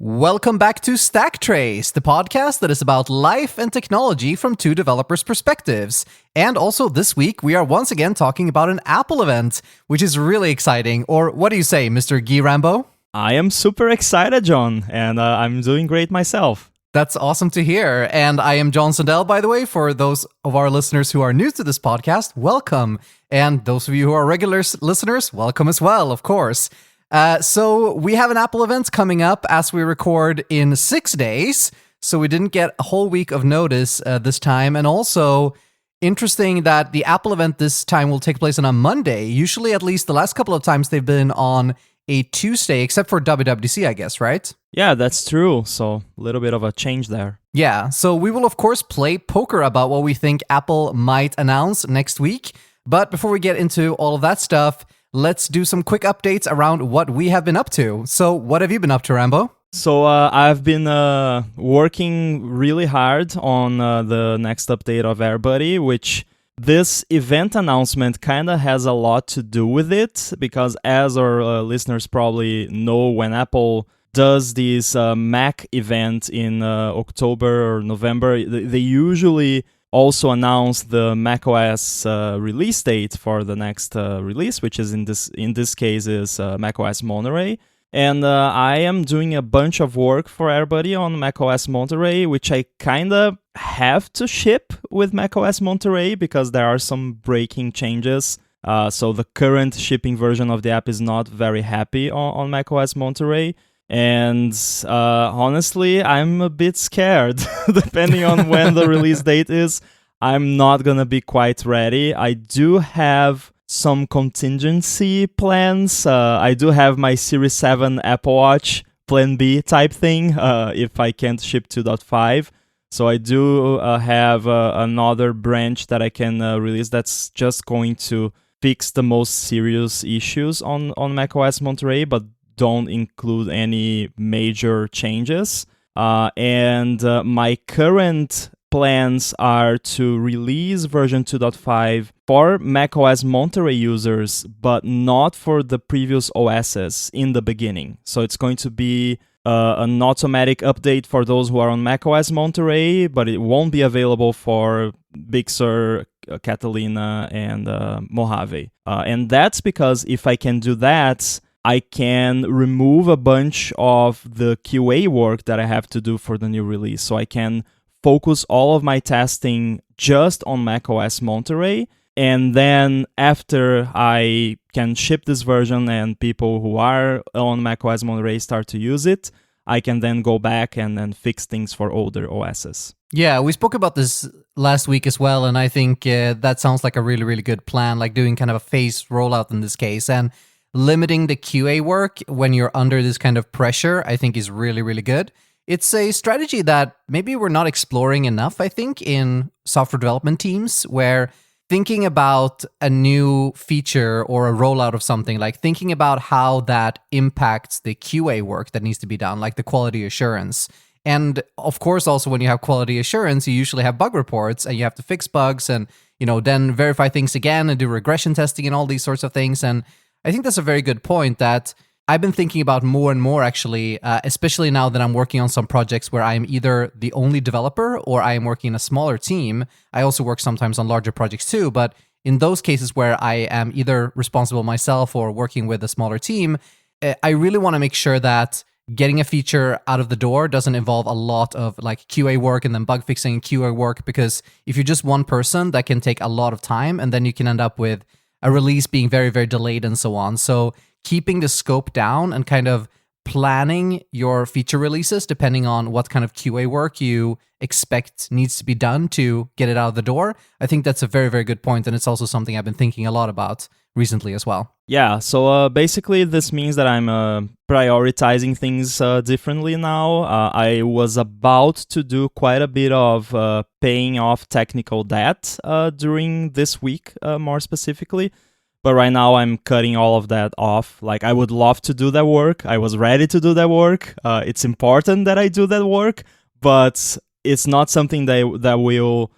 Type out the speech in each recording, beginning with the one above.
Welcome back to Stack Trace, the podcast that is about life and technology from two developers' perspectives. And also this week, we are once again talking about an Apple event, which is really exciting. Or what do you say, Mr. Guy Rambo? I am super excited, John, and I'm doing great myself. That's awesome to hear. And I am John Sandell, by the way. For those of our listeners who are new to this podcast, welcome. And those of you who are regular listeners, welcome as well, of course. So we have an Apple event coming up as we record in 6 days. So we didn't get a whole week of notice this time. And also interesting that the Apple event this time will take place on a Monday. Usually, at least the last couple of times, they've been on a Tuesday, except for WWDC, I guess, right? Yeah, that's true. So a little bit of a change there. Yeah, so we will, of course, play poker about what we think Apple might announce next week. But before we get into all of that stuff, let's do some quick updates around what we have been up to. So what have you been up to, Rambo? So I've been working really hard on the next update of AirBuddy, which this event announcement kind of has a lot to do with it, because as our listeners probably know, when Apple does this Mac event in October or November, they usually also announced the macOS release date for the next release, which is in this case is macOS Monterey. And I am doing a bunch of work for everybody on macOS Monterey, which I kind of have to ship with macOS Monterey because there are some breaking changes. So the current shipping version of the app is not very happy on macOS Monterey. And honestly, I'm a bit scared. Depending on when the release date is, I'm not going to be quite ready. I do have some contingency plans. I do have my Series 7 Apple Watch Plan B type thing if I can't ship 2.5. So I do have another branch that I can release that's just going to fix the most serious issues on macOS Monterey, but don't include any major changes. And my current plans are to release version 2.5 for macOS Monterey users, but not for the previous OSs in the beginning. So it's going to be an automatic update for those who are on macOS Monterey, but it won't be available for Big Sur, Catalina, and Mojave. And that's because if I can do that, I can remove a bunch of the QA work that I have to do for the new release. So I can focus all of my testing just on macOS Monterey. And then after I can ship this version and people who are on macOS Monterey start to use it, I can then go back and then fix things for older OSs. Yeah, we spoke about this last week as well. And I think that sounds like a really, really good plan, like doing kind of a phased rollout in this case. And limiting the QA work when you're under this kind of pressure, I think is really, really good. It's a strategy that maybe we're not exploring enough, I think, in software development teams, where thinking about a new feature or a rollout of something, like thinking about how that impacts the QA work that needs to be done, like the quality assurance. And of course, also when you have quality assurance, you usually have bug reports and you have to fix bugs and, then verify things again and do regression testing and all these sorts of things. And I think that's a very good point that I've been thinking about more and more, actually, especially now that I'm working on some projects where I'm either the only developer or I am working in a smaller team. I also work sometimes on larger projects too, but in those cases where I am either responsible myself or working with a smaller team, I really want to make sure that getting a feature out of the door doesn't involve a lot of like QA work and then bug fixing and QA work, because if you're just one person, that can take a lot of time and then you can end up with a release being very, very delayed and so on. So keeping the scope down and kind of planning your feature releases depending on what kind of QA work you expect needs to be done to get it out of the door, I think that's a very, very good point. And it's also something I've been thinking a lot about recently as well. Yeah, so basically this means that I'm prioritizing things differently now. I was about to do quite a bit of paying off technical debt during this week, more specifically. But right now I'm cutting all of that off. Like, I would love to do that work. I was ready to do that work. It's important that I do that work, but it's not something that will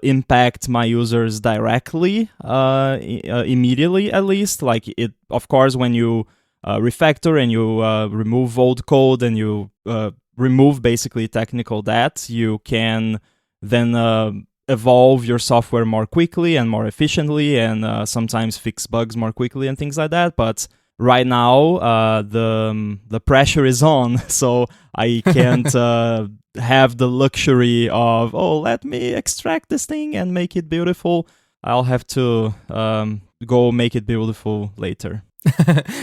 impact my users directly, immediately at least. Like, it, of course, when you refactor and you remove old code and you remove basically technical debt, you can then evolve your software more quickly and more efficiently, and sometimes fix bugs more quickly and things like that. But right now, the pressure is on, so I can't have the luxury of, let me extract this thing and make it beautiful. I'll have to go make it beautiful later.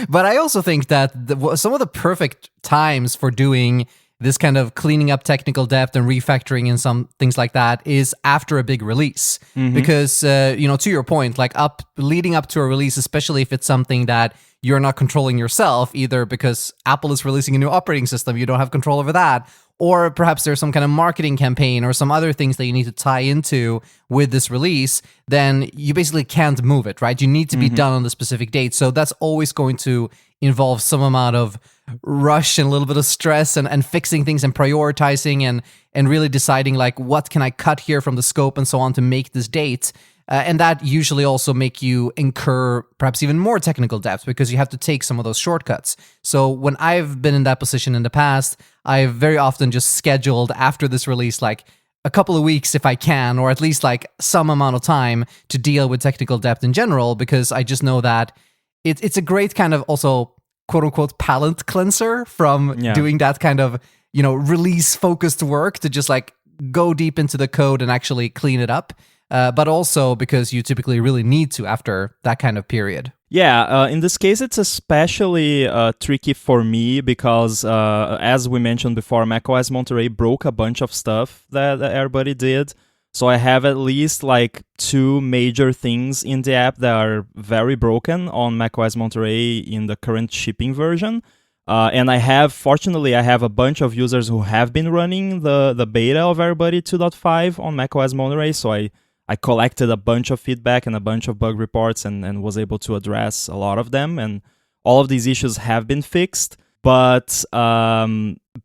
But I also think that some of the perfect times for doing this kind of cleaning up technical debt and refactoring and some things like that is after a big release. Because, to your point, like leading up to a release, especially if it's something that you're not controlling yourself, either because Apple is releasing a new operating system, you don't have control over that, or perhaps there's some kind of marketing campaign or some other things that you need to tie into with this release, then you basically can't move it, right? You need to be done on the specific date. So that's always going to involve some amount of rush and a little bit of stress and fixing things and prioritizing and really deciding like, what can I cut here from the scope and so on to make this date. And that usually also make you incur perhaps even more technical debt because you have to take some of those shortcuts. So when I've been in that position in the past, I've very often just scheduled after this release like a couple of weeks if I can, or at least like some amount of time to deal with technical debt in general, because I just know that it's a great kind of also quote unquote palate cleanser from doing that kind of, release focused work to just like go deep into the code and actually clean it up. But also because you typically really need to after that kind of period. Yeah, in this case, it's especially tricky for me because, as we mentioned before, macOS Monterey broke a bunch of stuff that everybody did. So I have at least like 2 major things in the app that are very broken on macOS Monterey in the current shipping version. And fortunately, I have a bunch of users who have been running the beta of Everybody 2.5 on macOS Monterey. So I collected a bunch of feedback and a bunch of bug reports and was able to address a lot of them. And all of these issues have been fixed. But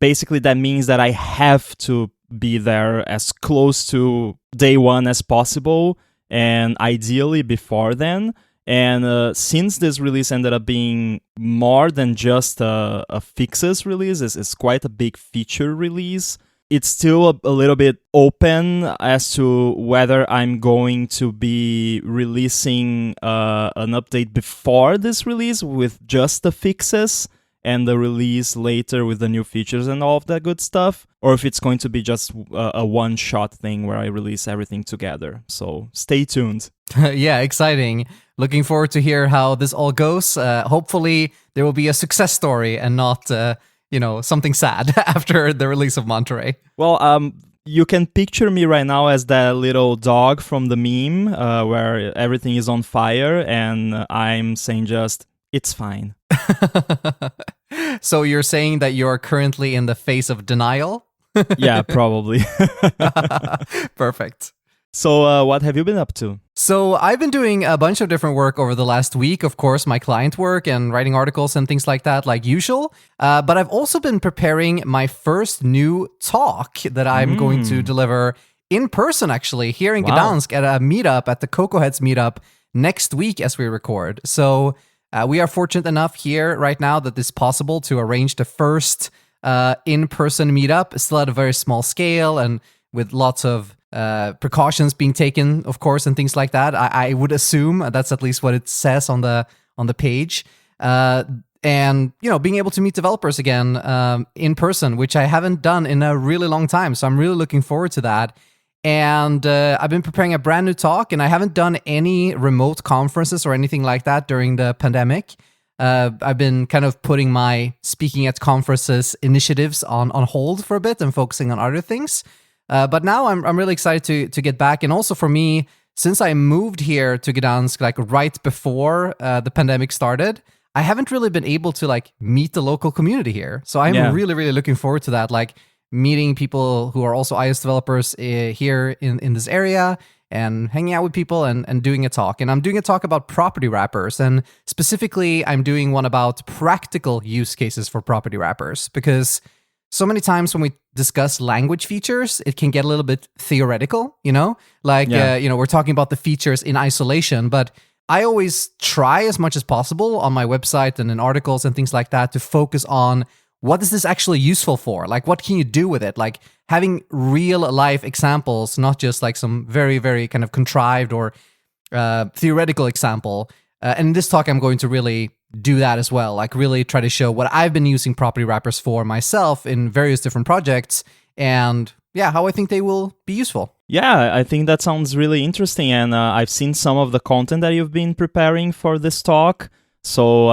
basically, that means that I have to be there as close to day one as possible, and ideally before then. And since this release ended up being more than just a fixes release, it's quite a big feature release, it's still a little bit open as to whether I'm going to be releasing an update before this release with just the fixes and the release later with the new features and all of that good stuff, or if it's going to be just a one-shot thing where I release everything together. So stay tuned. Yeah, exciting. Looking forward to hear how this all goes. Hopefully there will be a success story and not something sad after the release of Monterey. Well, you can picture me right now as that little dog from the meme where everything is on fire and I'm saying just, it's fine. So you're saying that you're currently in the phase of denial? Yeah, probably. Perfect. So what have you been up to? So I've been doing a bunch of different work over the last week. Of course, my client work and writing articles and things like that, like usual. But I've also been preparing my first new talk that I'm going to deliver in person, actually, here in Gdansk at a meetup, at the Cocoa Heads meetup next week as we record. So we are fortunate enough here right now that it's possible to arrange the first in-person meetup, still at a very small scale and with lots of precautions being taken, of course, and things like that. I would assume that's at least what it says on the page. And being able to meet developers again in person, which I haven't done in a really long time. So I'm really looking forward to that. And I've been preparing a brand new talk, and I haven't done any remote conferences or anything like that during the pandemic. I've been kind of putting my speaking at conferences initiatives on hold for a bit and focusing on other things. But now I'm really excited to get back. And also for me, since I moved here to Gdansk like right before the pandemic started, I haven't really been able to like meet the local community here. So I'm really, really looking forward to that. Like meeting people who are also iOS developers here in this area and hanging out with people and doing a talk. And I'm doing a talk about property wrappers. And specifically, I'm doing one about practical use cases for property wrappers, because so many times when we discuss language features, it can get a little bit theoretical, Like, we're talking about the features in isolation, but I always try as much as possible on my website and in articles and things like that to focus on what is this actually useful for? Like, what can you do with it? Like having real life examples, not just like some very, very kind of contrived or theoretical example. And in this talk, I'm going to really do that as well. Like really try to show what I've been using property wrappers for myself in various different projects and how I think they will be useful. Yeah, I think that sounds really interesting. And I've seen some of the content that you've been preparing for this talk. So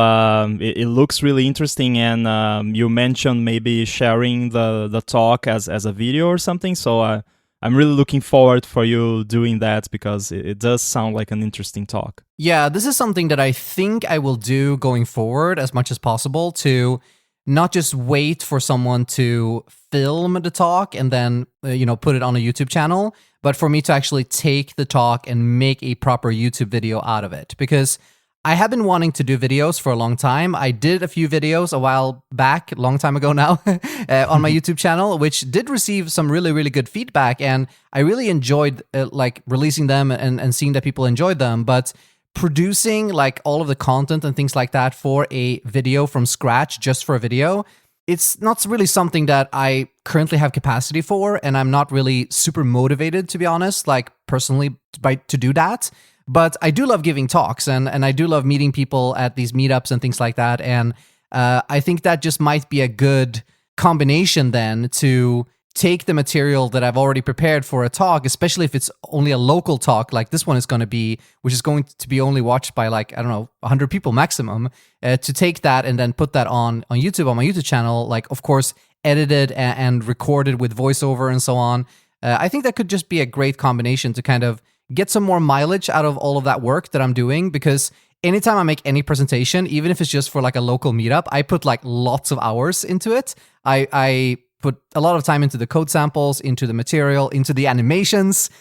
it looks really interesting. And you mentioned maybe sharing the talk as a video or something. So I'm really looking forward for you doing that because it does sound like an interesting talk. Yeah, this is something that I think I will do going forward as much as possible to not just wait for someone to film the talk and then, put it on a YouTube channel, but for me to actually take the talk and make a proper YouTube video out of it. Because I have been wanting to do videos for a long time. I did a few videos a while back, a long time ago now, on my YouTube channel, which did receive some really, really good feedback. And I really enjoyed releasing them and seeing that people enjoyed them. But producing like all of the content and things like that for a video from scratch, just for a video, it's not really something that I currently have capacity for. And I'm not really super motivated, to be honest, like personally to do that. But I do love giving talks and I do love meeting people at these meetups and things like that. And I think that just might be a good combination then to take the material that I've already prepared for a talk, especially if it's only a local talk like this one is going to be, which is going to be only watched by 100 people maximum, to take that and then put that on YouTube, on my YouTube channel, like, of course, edited and recorded with voiceover and so on. I think that could just be a great combination to kind of get some more mileage out of all of that work that I'm doing, because anytime I make any presentation, even if it's just for like a local meetup, I put like lots of hours into it. I put a lot of time into the code samples, into the material, into the animations.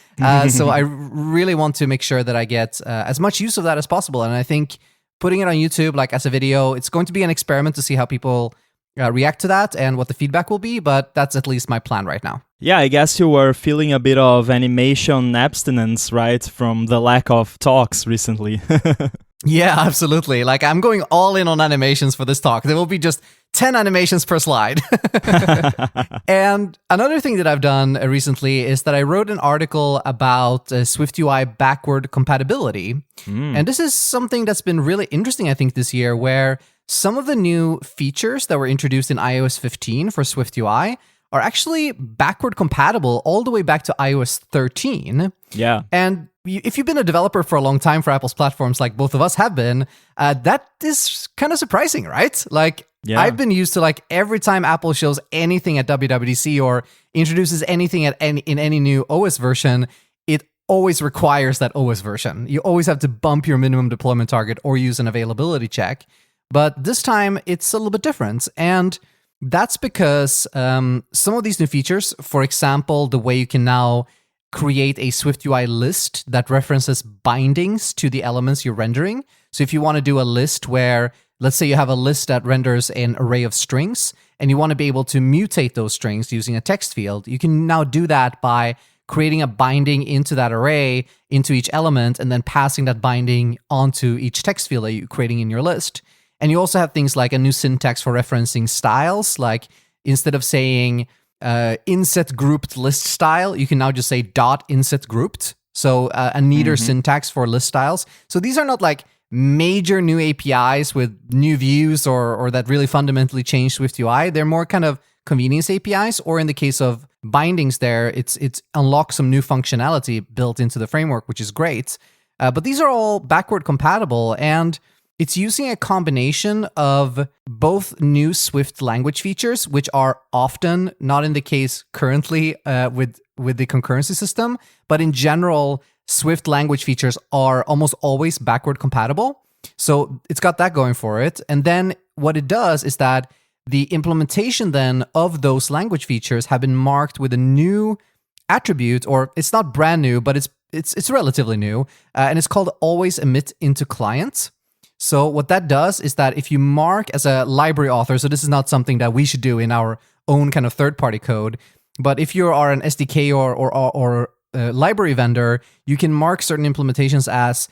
So I really want to make sure that I get as much use of that as possible. And I think putting it on YouTube, like as a video, it's going to be an experiment to see how people react to that and what the feedback will be. But that's at least my plan right now. Yeah, I guess you were feeling a bit of animation abstinence, right? From the lack of talks recently. Yeah, absolutely. Like I'm going all in on animations for this talk. There will be just 10 animations per slide. And another thing that I've done recently is that I wrote an article about SwiftUI backward compatibility. And this is something that's been really interesting, I think, this year, where some of the new features that were introduced in iOS 15 for SwiftUI are actually backward compatible all the way back to iOS 13. Yeah. And if you've been a developer for a long time for Apple's platforms, like both of us have been, that is kind of surprising, right? Like, yeah. I've been used to like every time Apple shows anything at WWDC or introduces anything in any new OS version, it always requires that OS version. You always have to bump your minimum deployment target or use an availability check. But this time, it's a little bit different. And that's because some of these new features, for example, the way you can now create a SwiftUI list that references bindings to the elements you're rendering. So if you want to do a list where, let's say you have a list that renders an array of strings, and you want to be able to mutate those strings using a text field, you can now do that by creating a binding into that array, into each element, and then passing that binding onto each text field that you're creating in your list. And you also have things like a new syntax for referencing styles. Like instead of saying inset grouped list style, you can now just say dot inset grouped. So a neater syntax for list styles. So these are not like major new APIs with new views or that really fundamentally change SwiftUI. They're more kind of convenience APIs, or in the case of bindings there, it's unlocks some new functionality built into the framework, which is great. But these are all backward compatible, and it's using a combination of both new Swift language features, which are often not in the case currently with the concurrency system, but in general, Swift language features are almost always backward compatible. So it's got that going for it. And then what it does is that the implementation then of those language features have been marked with a new attribute, or it's not brand new, but it's relatively new, and it's called always emit into client. So what that does is that if you mark as a library author, so this is not something that we should do in our own kind of third-party code, but if you are an SDK or library vendor, you can mark certain implementations as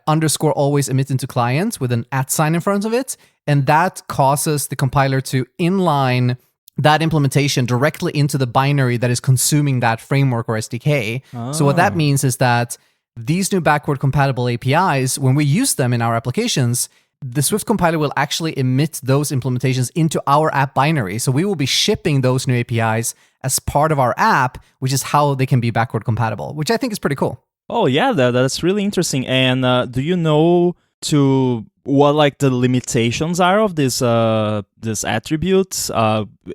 underscore always emit into client with an @ sign in front of it. And that causes the compiler to inline that implementation directly into the binary that is consuming that framework or SDK. So what that means is that these new backward compatible APIs, when we use them in our applications, the Swift compiler will actually emit those implementations into our app binary. So we will be shipping those new APIs as part of our app, which is how they can be backward compatible, which I think is pretty cool. Oh yeah, that's really interesting. And do you know what like the limitations are of this attribute?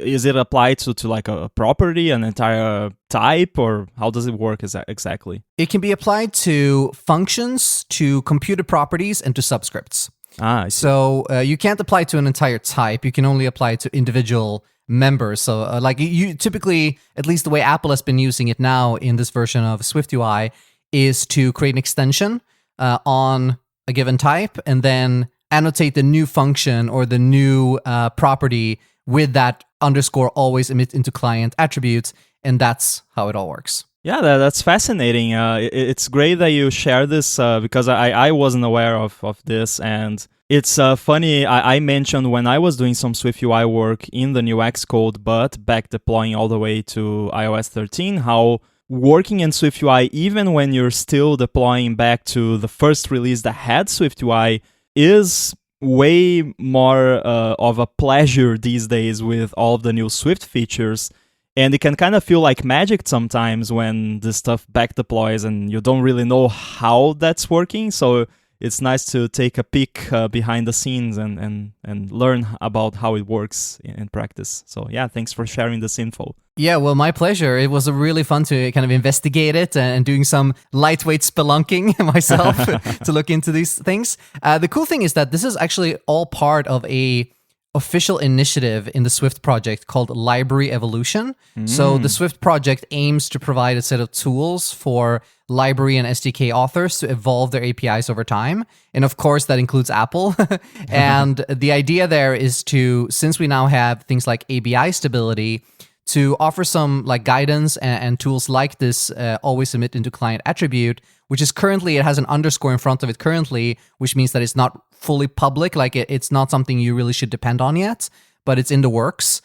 Is it applied to like a property, an entire type, or how does it work exactly? It can be applied to functions, to computed properties, and to subscripts. So you can't apply to an entire type. You can only apply to individual members. So like you typically, at least the way Apple has been using it now in this version of Swift UI, is to create an extension on a given type and then annotate the new function or the new property with that underscore always emit into client attributes. And that's how it all works. Yeah, that's fascinating. It's great that you share this because I wasn't aware of this. And it's funny, I mentioned when I was doing some Swift UI work in the new Xcode, but back deploying all the way to iOS 13, how working in Swift UI, even when you're still deploying back to the first release that had Swift UI, is way more of a pleasure these days with all of the new Swift features. And it can kind of feel like magic sometimes when this stuff back deploys and you don't really know how that's working. So it's nice to take a peek behind the scenes and learn about how it works in practice. So yeah, thanks for sharing this info. Yeah, well, my pleasure. It was really fun to kind of investigate it and doing some lightweight spelunking myself to look into these things. The cool thing is that this is actually all part of a official initiative in the Swift project called Library Evolution. So the Swift project aims to provide a set of tools for library and SDK authors to evolve their APIs over time. And of course, that includes Apple. And the idea there is to, since we now have things like ABI stability, to offer some like guidance and tools like this always emit into client attribute, which is currently, it has an underscore in front of it currently, which means that it's not fully public, like it's not something you really should depend on yet, but it's in the works.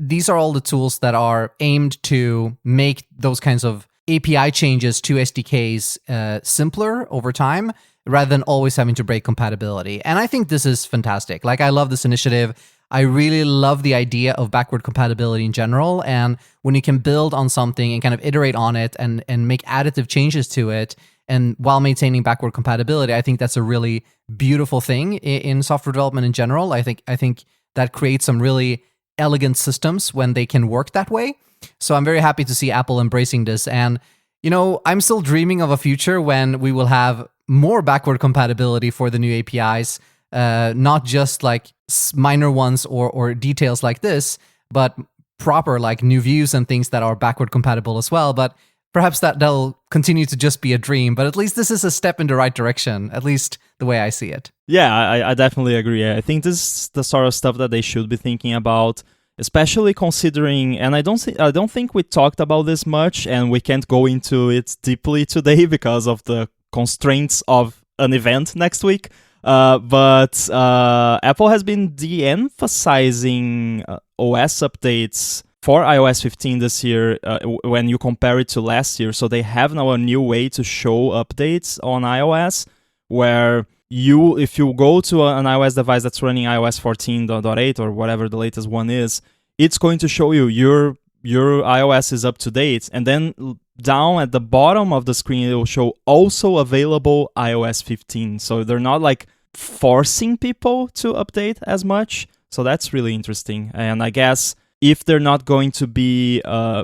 These are all the tools that are aimed to make those kinds of API changes to SDKs simpler over time, rather than always having to break compatibility. And I think this is fantastic. Like, I love this initiative. I really love the idea of backward compatibility in general. And when you can build on something and kind of iterate on it and make additive changes to it, and while maintaining backward compatibility, I think that's a really beautiful thing in software development in general. I think that creates some really elegant systems when they can work that way. So I'm very happy to see Apple embracing this. And, you know, I'm still dreaming of a future when we will have more backward compatibility for the new APIs, not just like minor ones or details like this, but proper like new views and things that are backward compatible as well. But perhaps that'll continue to just be a dream, but at least this is a step in the right direction, at least the way I see it. Yeah, I definitely agree. I think this is the sort of stuff that they should be thinking about, especially considering, and I don't think we talked about this much, and we can't go into it deeply today because of the constraints of an event next week. But Apple has been de-emphasizing OS updates for iOS 15 this year when you compare it to last year. So they have now a new way to show updates on iOS, where if you go to an iOS device that's running iOS 14.8 or whatever the latest one is, it's going to show you your iOS is up to date. And then down at the bottom of the screen, it will show also available iOS 15. So they're not like forcing people to update as much. So that's really interesting. And I guess if they're not going to be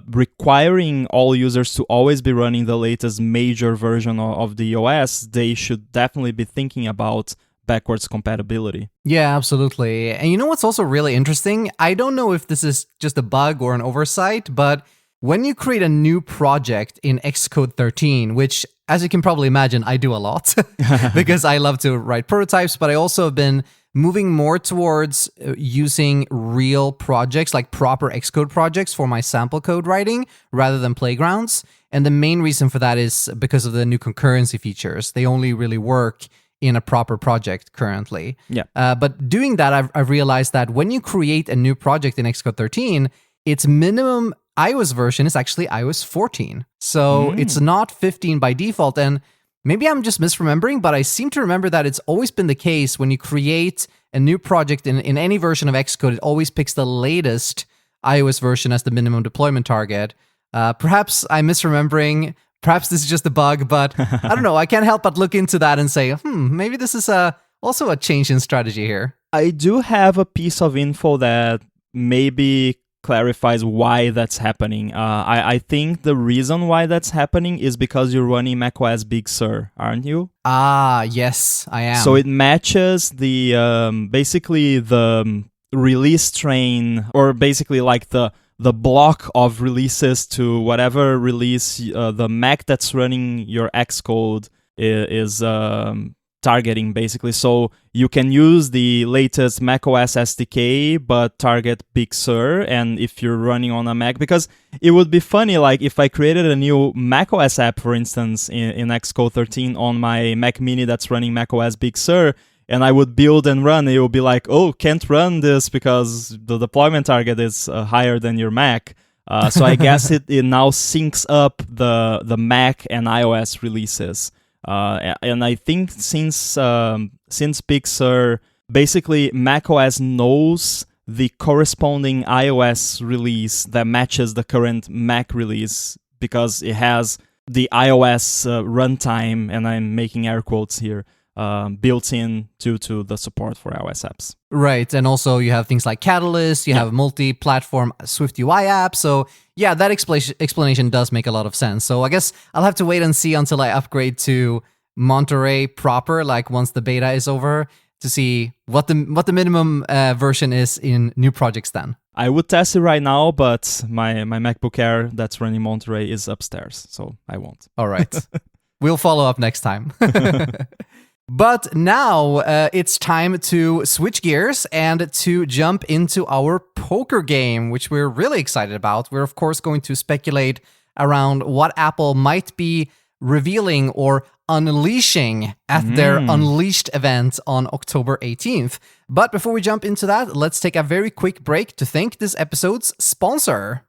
requiring all users to always be running the latest major version of the OS, they should definitely be thinking about backwards compatibility. Yeah, absolutely. And you know what's also really interesting? I don't know if this is just a bug or an oversight, but when you create a new project in Xcode 13, which, as you can probably imagine, I do a lot because I love to write prototypes, but I also have been moving more towards using real projects, like proper Xcode projects for my sample code writing rather than playgrounds. And the main reason for that is because of the new concurrency features. They only really work in a proper project currently. Yeah. But doing that, I've realized that when you create a new project in Xcode 13, its minimum iOS version is actually iOS 14. So it's not 15 by default. And maybe I'm just misremembering, but I seem to remember that it's always been the case when you create a new project in any version of Xcode, it always picks the latest iOS version as the minimum deployment target. Perhaps I'm misremembering. Perhaps this is just a bug, but I don't know. I can't help but look into that and say, maybe this is also a change in strategy here. I do have a piece of info that maybe clarifies why that's happening. I think the reason why that's happening is because you're running macOS Big Sur, aren't you? Ah, yes, I am. So it matches the basically the release train, or basically like the block of releases to whatever release the Mac that's running your Xcode is targeting, basically. So you can use the latest macOS SDK, but target Big Sur. And if you're running on a Mac, because it would be funny, like if I created a new macOS app, for instance, in Xcode 13 on my Mac Mini that's running macOS Big Sur, and I would build and run, it would be like, oh, can't run this because the deployment target is higher than your Mac. So I guess it now syncs up the Mac and iOS releases. And I think since Big Sur, basically macOS knows the corresponding iOS release that matches the current Mac release because it has the iOS runtime, and I'm making air quotes here, built in due to the support for iOS apps. Right, and also you have things like Catalyst, you have multi-platform Swift UI apps, so yeah, that explanation does make a lot of sense. So I guess I'll have to wait and see until I upgrade to Monterey proper, like once the beta is over, to see what the minimum version is in new projects then. I would test it right now, but my MacBook Air that's running Monterey is upstairs, so I won't. All right. We'll follow up next time. But now it's time to switch gears and to jump into our poker game, which we're really excited about. We're, of course, going to speculate around what Apple might be revealing or unleashing at their Unleashed event on October 18th. But before we jump into that, let's take a very quick break to thank this episode's sponsor.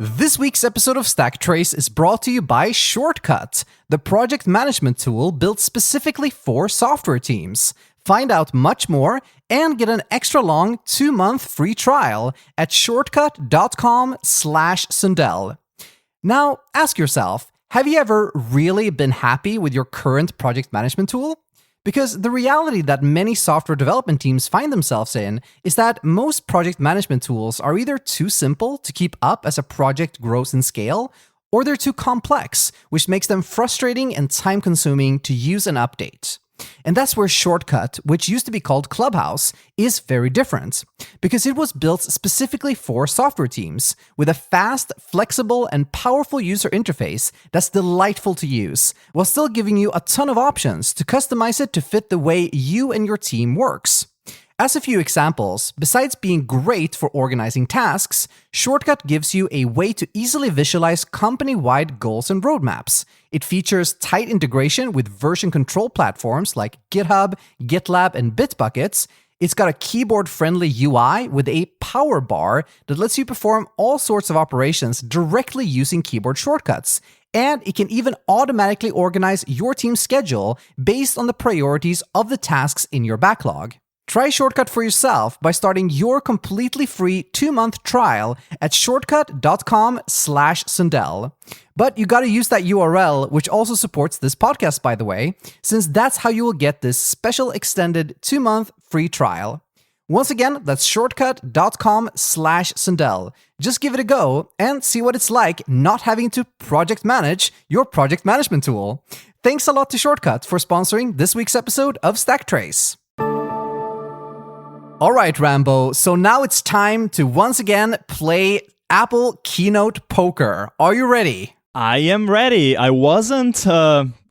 This week's episode of Stack Trace is brought to you by Shortcut, the project management tool built specifically for software teams. Find out much more and get an extra long 2-month free trial at shortcut.com/Sundell. Now, ask yourself, have you ever really been happy with your current project management tool? Because the reality that many software development teams find themselves in is that most project management tools are either too simple to keep up as a project grows in scale, or they're too complex, which makes them frustrating and time-consuming to use and update. And that's where Shortcut, which used to be called Clubhouse, is very different, because it was built specifically for software teams, with a fast, flexible, and powerful user interface that's delightful to use, while still giving you a ton of options to customize it to fit the way you and your team works. As a few examples, besides being great for organizing tasks, Shortcut gives you a way to easily visualize company-wide goals and roadmaps. It features tight integration with version control platforms like GitHub, GitLab, and Bitbuckets. It's got a keyboard-friendly UI with a power bar that lets you perform all sorts of operations directly using keyboard shortcuts. And it can even automatically organize your team's schedule based on the priorities of the tasks in your backlog. Try Shortcut for yourself by starting your completely free 2-month trial at shortcut.com/Sundell. But you gotta use that URL, which also supports this podcast, by the way, since that's how you will get this special extended 2-month free trial. Once again, that's shortcut.com/Sundell. Just give it a go and see what it's like not having to project manage your project management tool. Thanks a lot to Shortcut for sponsoring this week's episode of Stack Trace. All right, Rambo, so now it's time to once again play Apple Keynote Poker. Are you ready? I am ready. I wasn't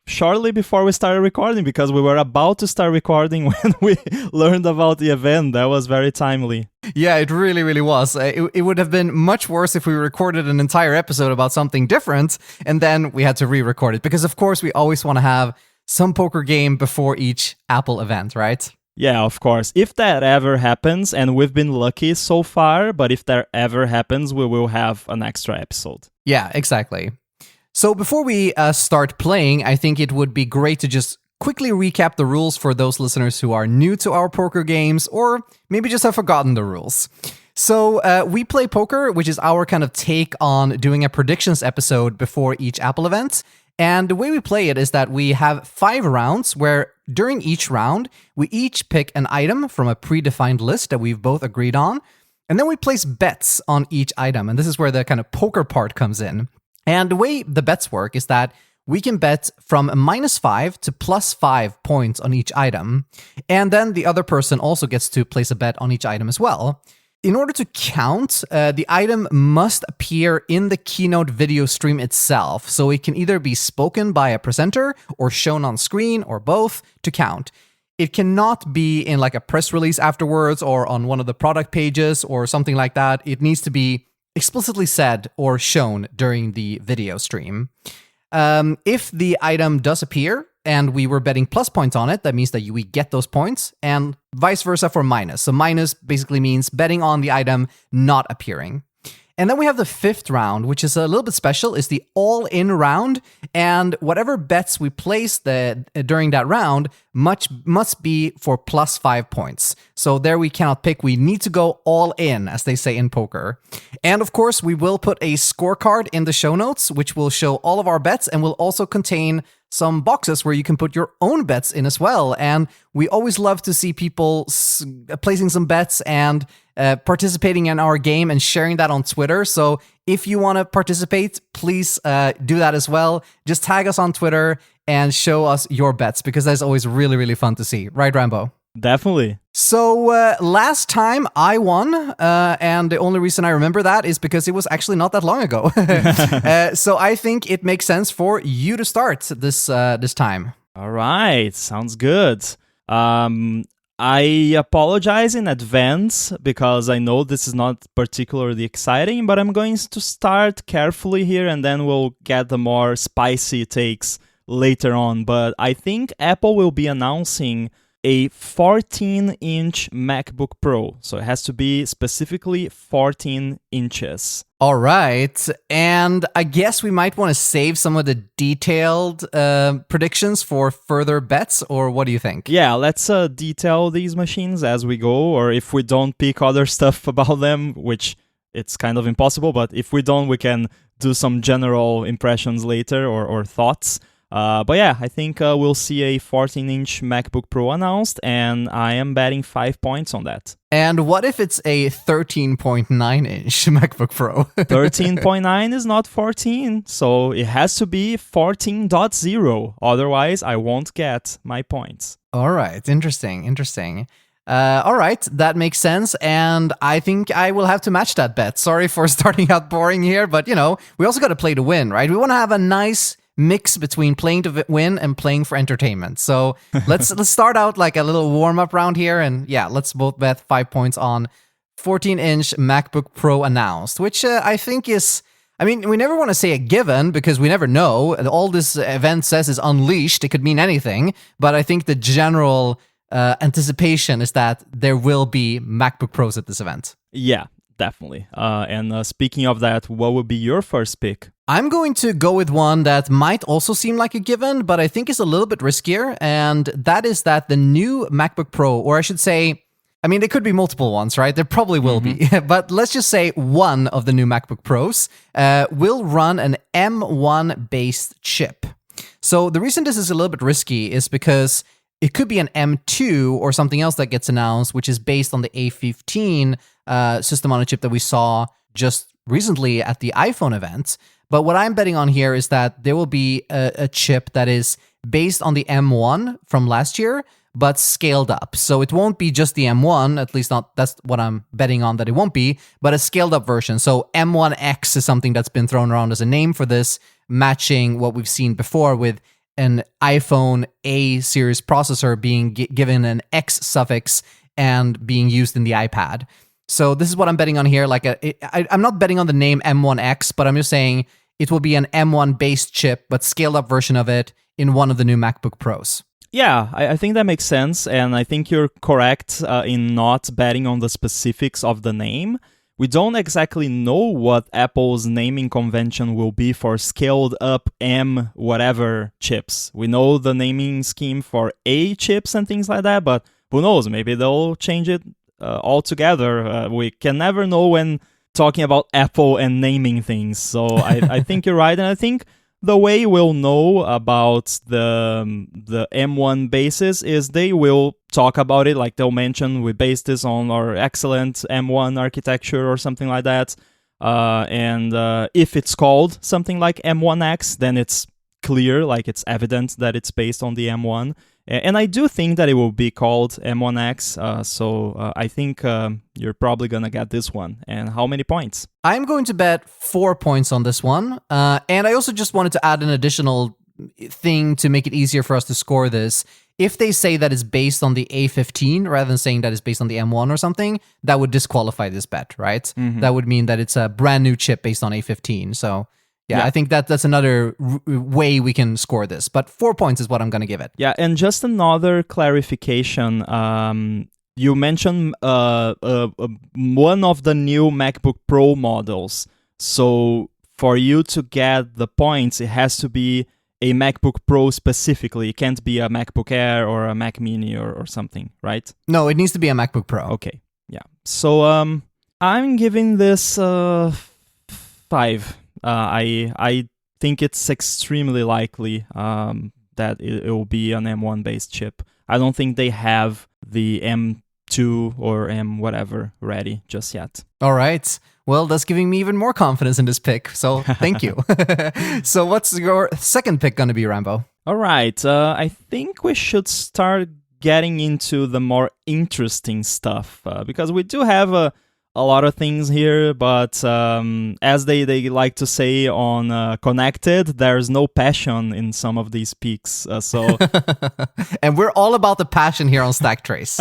shortly before we started recording, because we were about to start recording when we learned about the event. That was very timely. Yeah, it really, really was. It would have been much worse if we recorded an entire episode about something different and then we had to re-record it. Because, of course, we always want to have some poker game before each Apple event, right? Yeah, of course. If that ever happens, and we've been lucky so far, but if that ever happens, we will have an extra episode. Yeah, exactly. So before we start playing, I think it would be great to just quickly recap the rules for those listeners who are new to our poker games or maybe just have forgotten the rules. So we play poker, which is our kind of take on doing a predictions episode before each Apple event. And the way we play it is that we have 5 rounds where during each round, we each pick an item from a predefined list that we've both agreed on. And then we place bets on each item. And this is where the kind of poker part comes in. And the way the bets work is that we can bet from -5 to +5 points on each item. And then the other person also gets to place a bet on each item as well. In order to count, the item must appear in the keynote video stream itself. So it can either be spoken by a presenter or shown on screen or both to count. It cannot be in like a press release afterwards or on one of the product pages or something like that. It needs to be explicitly said or shown during the video stream. If the item does appear and we were betting plus points on it, that means that we get those points, and vice versa for minus. So minus basically means betting on the item not appearing. And then we have the 5th round, which is a little bit special, is the all-in round, and whatever bets we place during that round must be for +5 points. So there we cannot pick, we need to go all in, as they say in poker. And of course, we will put a scorecard in the show notes, which will show all of our bets and will also contain some boxes where you can put your own bets in as well. And we always love to see people placing some bets and participating in our game and sharing that on Twitter. So if you want to participate, please do that as well. Just tag us on Twitter and show us your bets, because that's always really, really fun to see. Right, Rambo? Definitely. So last time I won, and the only reason I remember that is because it was actually not that long ago. So I think it makes sense for you to start this time. All right, sounds good. I apologize in advance because I know this is not particularly exciting, but I'm going to start carefully here and then we'll get the more spicy takes later on. But I think Apple will be announcing a 14-inch MacBook Pro. So it has to be specifically 14 inches. All right. And I guess we might want to save some of the detailed predictions for further bets, or what do you think? Yeah, let's detail these machines as we go, or if we don't pick other stuff about them, which it's kind of impossible, but if we don't, we can do some general impressions later or thoughts. But yeah, I think we'll see a 14-inch MacBook Pro announced, and I am betting 5 points on that. And what if it's a 13.9-inch MacBook Pro? 13.9 is not 14, so it has to be 14.0. Otherwise, I won't get my points. All right, interesting. All right, that makes sense, and I think I will have to match that bet. Sorry for starting out boring here, but we also got to play to win, right? We want to have a nice mix between playing to win and playing for entertainment. So let's start out like a little warm-up round here, and yeah, let's both bet 5 points on 14-inch MacBook Pro announced, which I think is, we never want to say a given because we never know. All this event says is unleashed. It could mean anything, but I think the general anticipation is that there will be MacBook Pros at this event. Yeah, definitely. And speaking of that, what would be your first pick? I'm going to go with one that might also seem like a given, but I think is a little bit riskier, and that is that the new MacBook Pro, or I should say, there could be multiple ones, right? There probably will be, but let's just say one of the new MacBook Pros will run an M1-based chip. So the reason this is a little bit risky is because it could be an M2 or something else that gets announced, which is based on the A15 system on a chip that we saw just recently at the iPhone event. But what I'm betting on here is that there will be a chip that is based on the M1 from last year, but scaled up. So it won't be just the M1, at least not, that's what I'm betting on that it won't be, but a scaled up version. So M1X is something that's been thrown around as a name for this, matching what we've seen before with an iPhone A series processor being given an X suffix and being used in the iPad. So this is what I'm betting on here. Like I'm not betting on the name M1X, but I'm just saying it will be an M1 based chip, but scaled up version of it in one of the new MacBook Pros. Yeah, I think that makes sense, and I think you're correct in not betting on the specifics of the name. We don't exactly know what Apple's naming convention will be for scaled up M whatever chips. We know the naming scheme for A chips and things like that, but who knows? Maybe they'll change it altogether. We can never know when talking about Apple and naming things. So I think you're right, and I think the way we'll know about the M1 basis is they will talk about it, like they'll mention we base this on our excellent M1 architecture or something like that. And if it's called something like M1X, then it's clear, like it's evident that it's based on the M1. And I do think that it will be called M1X, so I think you're probably going to get this one. And how many points? I'm going to bet 4 points on this one. And I also just wanted to add an additional thing to make it easier for us to score this. If they say that it's based on the A15 rather than saying that it's based on the M1 or something, that would disqualify this bet, right? Mm-hmm. That would mean that it's a brand new chip based on A15. So yeah, I think that's another way we can score this. But 4 points is what I'm going to give it. Yeah, and just another clarification. You mentioned one of the new MacBook Pro models. So for you to get the points, it has to be a MacBook Pro specifically. It can't be a MacBook Air or a Mac Mini or something, right? No, it needs to be a MacBook Pro. Okay, yeah. So I'm giving this 5. I think it's extremely likely that it will be an M1 based chip. I don't think they have the M2 or M whatever ready just yet. All right. Well, that's giving me even more confidence in this pick. So thank you. So what's your second pick going to be, Rambo? All right. I think we should start getting into the more interesting stuff because we do have a lot of things here, but as they like to say on Connected, there's no passion in some of these picks. And we're all about the passion here on Stack Trace.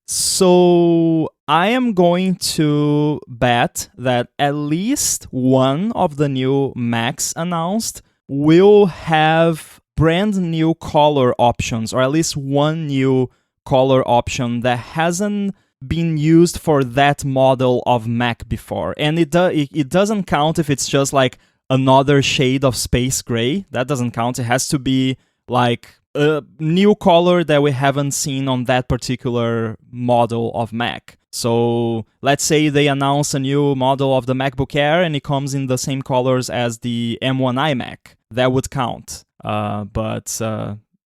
So I am going to bet that at least one of the new Macs announced will have brand new color options, or at least one new color option that hasn't been used for that model of Mac before. And it doesn't count if it's just like another shade of space gray. That doesn't count. It has to be like a new color that we haven't seen on that particular model of Mac. So let's say they announce a new model of the MacBook Air and it comes in the same colors as the M1 iMac. That would count. But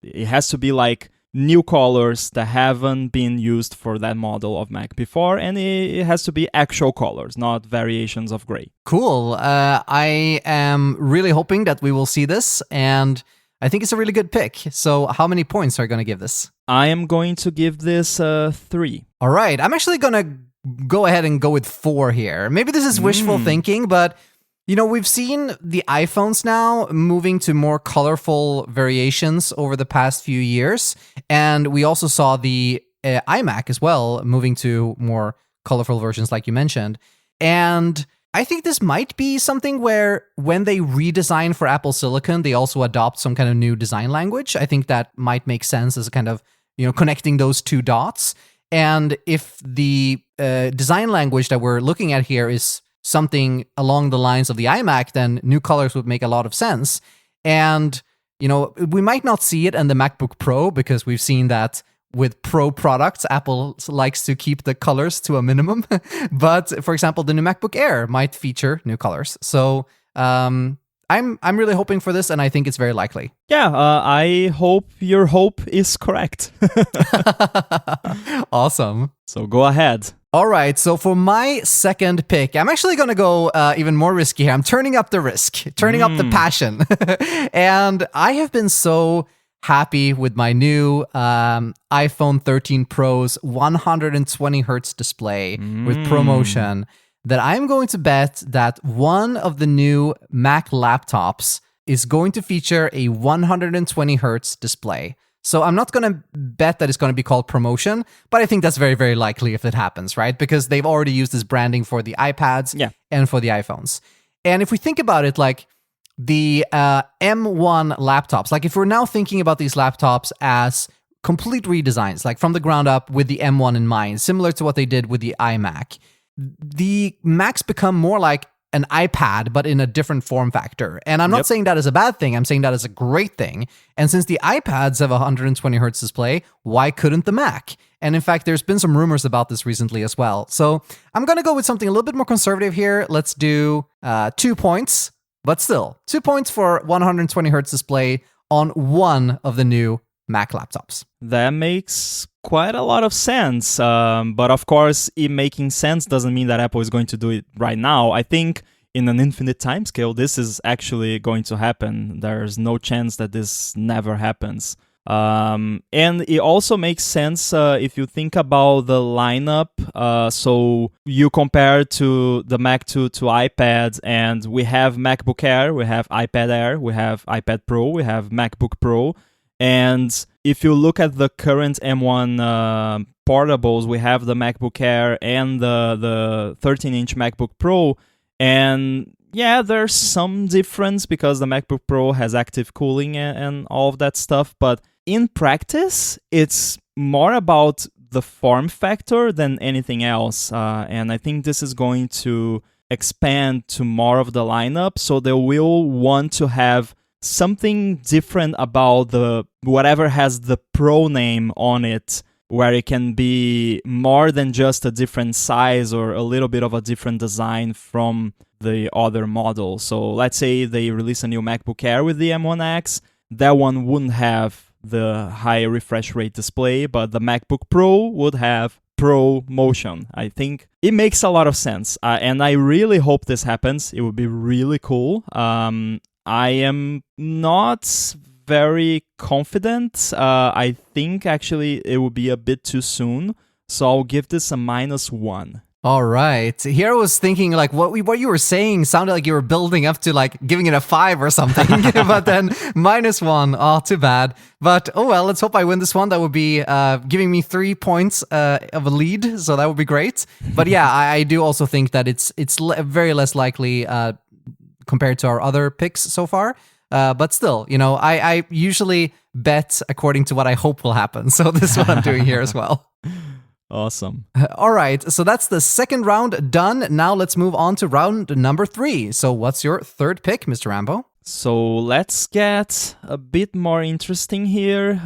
it has to be like new colors that haven't been used for that model of Mac before, and it has to be actual colors, not variations of gray. Cool. I am really hoping that we will see this, and I think it's a really good pick. So how many points are you going to give this? I am going to give this 3. All right. I'm actually going to go ahead and go with 4 here. Maybe this is wishful thinking, but you know, we've seen the iPhones now moving to more colorful variations over the past few years. And we also saw the iMac as well moving to more colorful versions, like you mentioned. And I think this might be something where when they redesign for Apple Silicon, they also adopt some kind of new design language. I think that might make sense as a kind of, you know, connecting those two dots. And if the design language that we're looking at here is something along the lines of the iMac, then new colors would make a lot of sense. And, you know, we might not see it in the MacBook Pro because we've seen that with Pro products, Apple likes to keep the colors to a minimum. But for example, the new MacBook Air might feature new colors. So I'm really hoping for this, and I think it's very likely. Yeah, I hope your hope is correct. Awesome. So go ahead. All right, so for my second pick, I'm actually going to go even more risky here. I'm turning up the risk, turning up the passion. And I have been so happy with my new iPhone 13 Pro's 120 hertz display with ProMotion that I'm going to bet that one of the new Mac laptops is going to feature a 120 hertz display. So I'm not going to bet that it's going to be called promotion, but I think that's very, very likely if it happens, right? Because they've already used this branding for the iPads and for the iPhones. And if we think about it, like the M1 laptops, like if we're now thinking about these laptops as complete redesigns, like from the ground up with the M1 in mind, similar to what they did with the iMac, the Macs become more like an iPad, but in a different form factor. And I'm not saying that as a bad thing. I'm saying that as a great thing. And since the iPads have a 120 hertz display, why couldn't the Mac? And in fact, there's been some rumors about this recently as well. So I'm going to go with something a little bit more conservative here. Let's do 2 points, but still 2 points for 120 hertz display on one of the new Mac laptops. That makes quite a lot of sense. But of course, it making sense doesn't mean that Apple is going to do it right now. I think in an infinite timescale, this is actually going to happen. There's no chance that this never happens. And it also makes sense if you think about the lineup. So you compare to the Mac 2 to iPad, and we have MacBook Air, we have iPad Air, we have iPad Pro, we have MacBook Pro. And if you look at the current M1 portables, we have the MacBook Air and the 13-inch MacBook Pro. And yeah, there's some difference because the MacBook Pro has active cooling and all of that stuff. But in practice, it's more about the form factor than anything else. And I think this is going to expand to more of the lineup. So they will want to have something different about the whatever has the Pro name on it, where it can be more than just a different size or a little bit of a different design from the other model. So let's say they release a new MacBook Air with the M1X, that one wouldn't have the high refresh rate display, but the MacBook Pro would have Pro Motion. I think it makes a lot of sense, and I really hope this happens. It would be really cool. I am not very confident. I think actually it would be a bit too soon. So I'll give this a -1. All right. Here I was thinking like what you were saying sounded like you were building up to like giving it a 5 or something. But then -1. Oh, too bad. But oh well, let's hope I win this one. That would be giving me 3 points of a lead. So that would be great. But yeah, I do also think that it's very less likely compared to our other picks so far. But still, you know, I usually bet according to what I hope will happen. So this is what I'm doing here as well. Awesome. All right. So that's the second round done. Now let's move on to round number 3. So what's your third pick, Mr. Rambo? So let's get a bit more interesting here.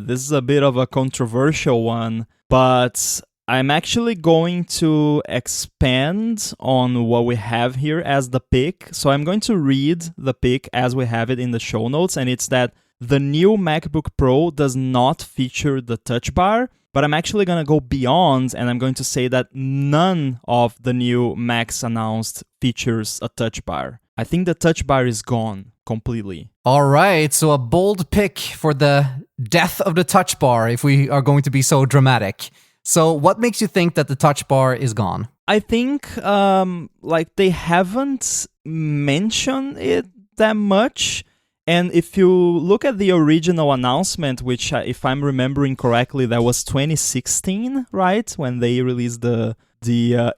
This is a bit of a controversial one, but I'm actually going to expand on what we have here as the pick. So I'm going to read the pick as we have it in the show notes, and it's that the new MacBook Pro does not feature the touch bar, but I'm actually going to go beyond, and I'm going to say that none of the new Macs announced features a touch bar. I think the touch bar is gone completely. All right, so a bold pick for the death of the touch bar, if we are going to be so dramatic. So what makes you think that the touch bar is gone? I think they haven't mentioned it that much. And if you look at the original announcement, which if I'm remembering correctly, that was 2016, right? When they released the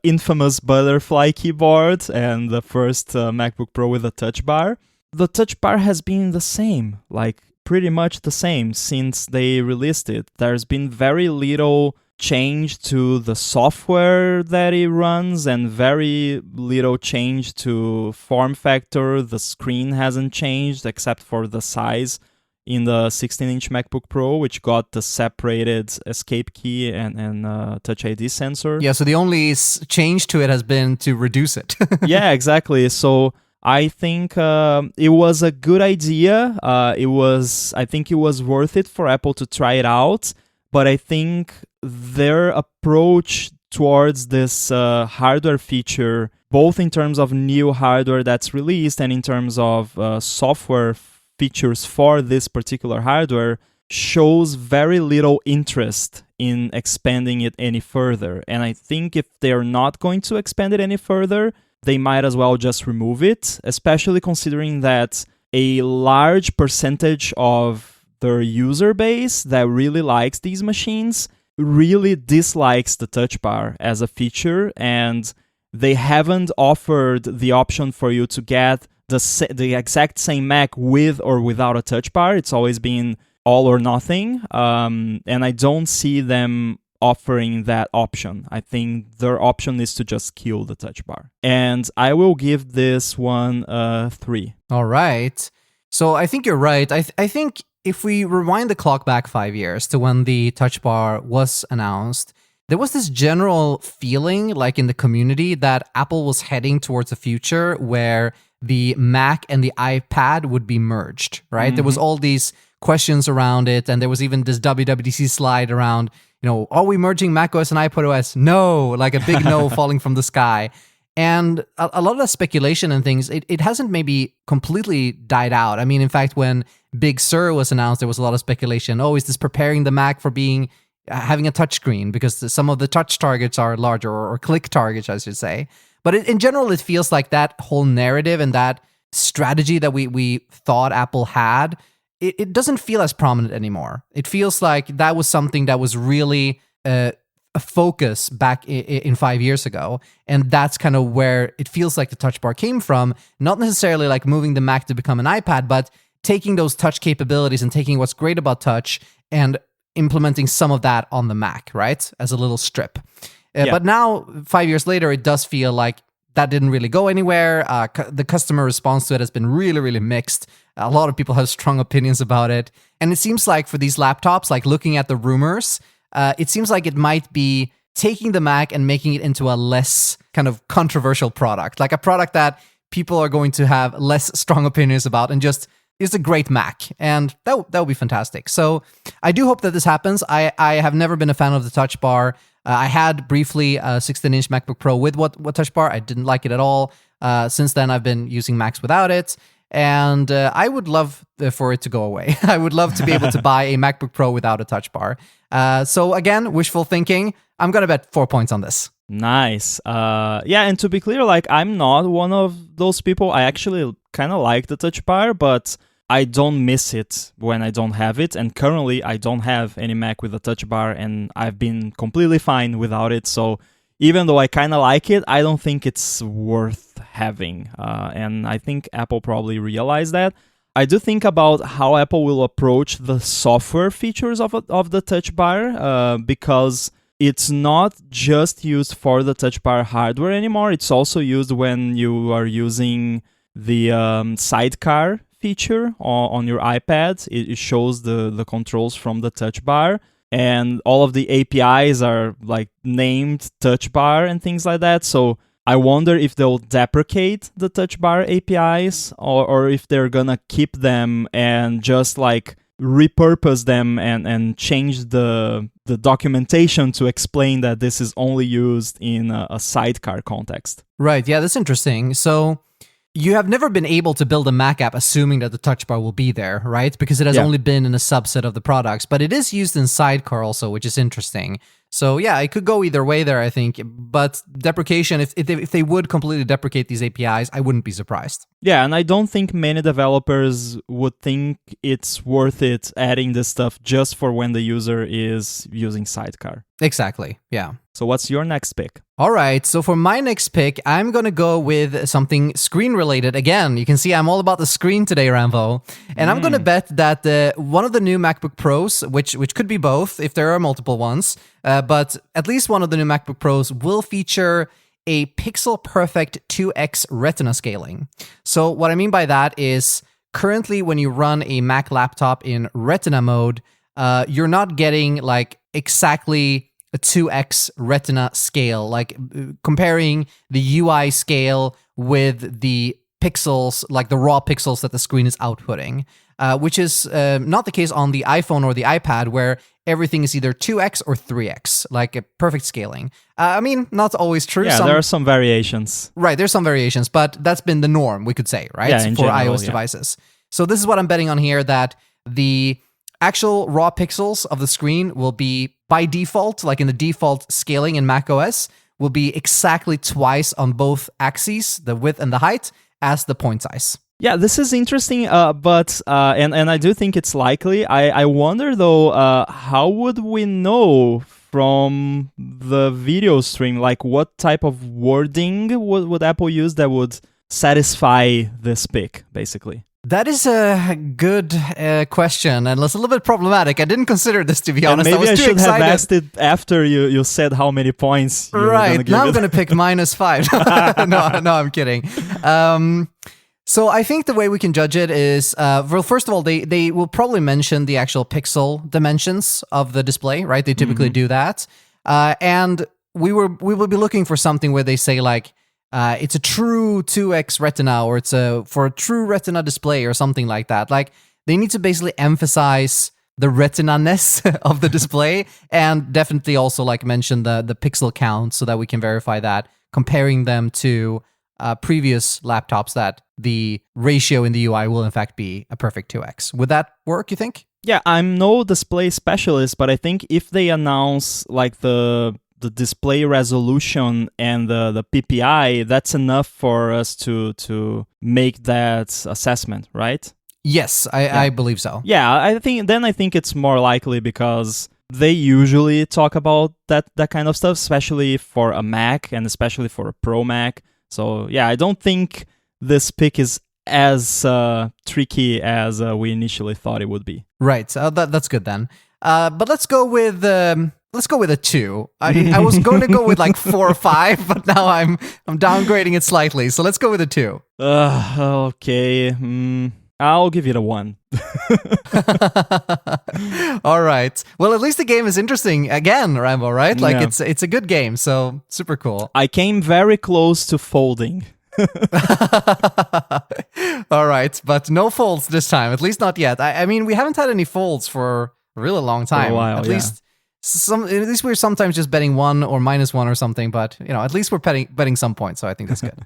infamous butterfly keyboard and the first MacBook Pro with a touch bar. The touch bar has been the same, like pretty much the same since they released it. There's been very little change to the software that it runs and very little change to form factor. The screen hasn't changed except for the size in the 16-inch MacBook Pro, which got the separated escape key and Touch ID sensor. Yeah, so the only change to it has been to reduce it. Yeah, exactly. So I think it was a good idea. I think it was worth it for Apple to try it out. But I think their approach towards this hardware feature, both in terms of new hardware that's released and in terms of software features for this particular hardware, shows very little interest in expanding it any further. And I think if they're not going to expand it any further, they might as well just remove it, especially considering that a large percentage of their user base that really likes these machines really dislikes the touch bar as a feature, and they haven't offered the option for you to get the exact same Mac with or without a touch bar. It's always been all or nothing, and I don't see them offering that option. I think their option is to just kill the touch bar. And I will give this one a 3. All right. So I think you're right. I think if we rewind the clock back 5 years to when the touch bar was announced, there was this general feeling like in the community that Apple was heading towards a future where the Mac and the iPad would be merged, right? Mm-hmm. There was all these questions around it, and there was even this WWDC slide around, are we merging macOS and iPadOS? No, like a big no falling from the sky. And a lot of the speculation and things, it hasn't maybe completely died out. I mean, in fact, when Big Sur was announced, there was a lot of speculation. Oh, is this preparing the Mac for having a touchscreen? Because some of the touch targets are larger, or click targets, I should say. But in general, it feels like that whole narrative and that strategy that we thought Apple had, it doesn't feel as prominent anymore. It feels like that was something that was really a focus back in 5 years ago. And that's kind of where it feels like the touch bar came from. Not necessarily like moving the Mac to become an iPad, but taking those touch capabilities and taking what's great about touch and implementing some of that on the Mac, right? As a little strip. But now, 5 years later, it does feel like that didn't really go anywhere. The customer response to it has been really, really mixed. A lot of people have strong opinions about it. And it seems like for these laptops, like looking at the rumors, it seems like it might be taking the Mac and making it into a less kind of controversial product, like a product that people are going to have less strong opinions about and just is a great Mac. And that would be fantastic. So I do hope that this happens. I have never been a fan of the touch bar. I had briefly a 16-inch MacBook Pro with what touch bar. I didn't like it at all. Since then, I've been using Macs without it. And I would love for it to go away. I would love to be able to buy a MacBook Pro without a touch bar. So again, wishful thinking. I'm going to bet 4 points on this. Nice. And to be clear, like I'm not one of those people. I actually kind of like the touch bar, but I don't miss it when I don't have it. And currently, I don't have any Mac with a touch bar, and I've been completely fine without it. So even though I kind of like it, I don't think it's worth having. And I think Apple probably realized that. I do think about how Apple will approach the software features of the touch bar, because it's not just used for the touch bar hardware anymore. It's also used when you are using the sidecar feature on your iPad. It shows the controls from the touch bar, and all of the APIs are like named touch bar and things like that. So I wonder if they'll deprecate the touch bar APIs or if they're gonna keep them and just like repurpose them and change the documentation to explain that this is only used in a sidecar context. Right, yeah, that's interesting. So you have never been able to build a Mac app assuming that the touch bar will be there, right? Because it has only been in a subset of the products, but it is used in Sidecar also, which is interesting. So yeah, it could go either way there, I think. But deprecation, if they would completely deprecate these APIs, I wouldn't be surprised. Yeah, and I don't think many developers would think it's worth it adding this stuff just for when the user is using Sidecar. Exactly, yeah. So what's your next pick? All right, so for my next pick, I'm going to go with something screen-related. Again, you can see I'm all about the screen today, Rambo. And I'm going to bet that one of the new MacBook Pros, which could be both if there are multiple ones, but at least one of the new MacBook Pros will feature a pixel-perfect 2x retina scaling. So what I mean by that is currently when you run a Mac laptop in retina mode, you're not getting like exactly a 2x retina scale, like comparing the UI scale with the pixels, like the raw pixels that the screen is outputting, which is not the case on the iPhone or the iPad, where everything is either 2x or 3x, like a perfect scaling. I mean, not always true. Yeah, there are some variations. Right, there's some variations, but that's been the norm, we could say, right, yeah, for general, iOS devices. So this is what I'm betting on here, that the actual raw pixels of the screen will be by default, like in the default scaling in macOS, will be exactly twice on both axes, the width and the height, as the point size. Yeah, this is interesting, but I do think it's likely. I wonder though, how would we know from the video stream, like what type of wording would Apple use that would satisfy this pick, basically? That is a good question, and it's a little bit problematic. I didn't consider this, to be honest. Maybe I should excited. have asked it after you said how many points you were right, now I'm going to pick -5. no, I'm kidding. So I think the way we can judge it is, well, first of all, they will probably mention the actual pixel dimensions of the display, right? They typically do that. And we will be looking for something where they say like, it's a true 2x retina, or it's for a true retina display or something like that. Like they need to basically emphasize the retina-ness of the display, and definitely also like mention the pixel count so that we can verify that, comparing them to previous laptops, that the ratio in the UI will in fact be a perfect 2x. Would that work, you think? Yeah, I'm no display specialist, but I think if they announce like the display resolution and the PPI, that's enough for us to make that assessment, right? Yes, I believe so. Yeah, I think it's more likely because they usually talk about that kind of stuff, especially for a Mac and especially for a Pro Mac. So yeah, I don't think this pick is as tricky as we initially thought it would be. Right, that's good then. But let's go with a 2. I was going to go with like 4 or 5, but now I'm downgrading it slightly. So let's go with a 2. Okay. I'll give it a 1. All right. Well, at least the game is interesting again, Rambo, right? Like Yeah. it's a good game, so super cool. I came very close to folding. All right, but no folds this time, at least not yet. I mean, we haven't had any folds for a really long time. For a while, at yeah. least we're sometimes just betting 1 or -1 or something, but at least we're betting some points, so I think that's good.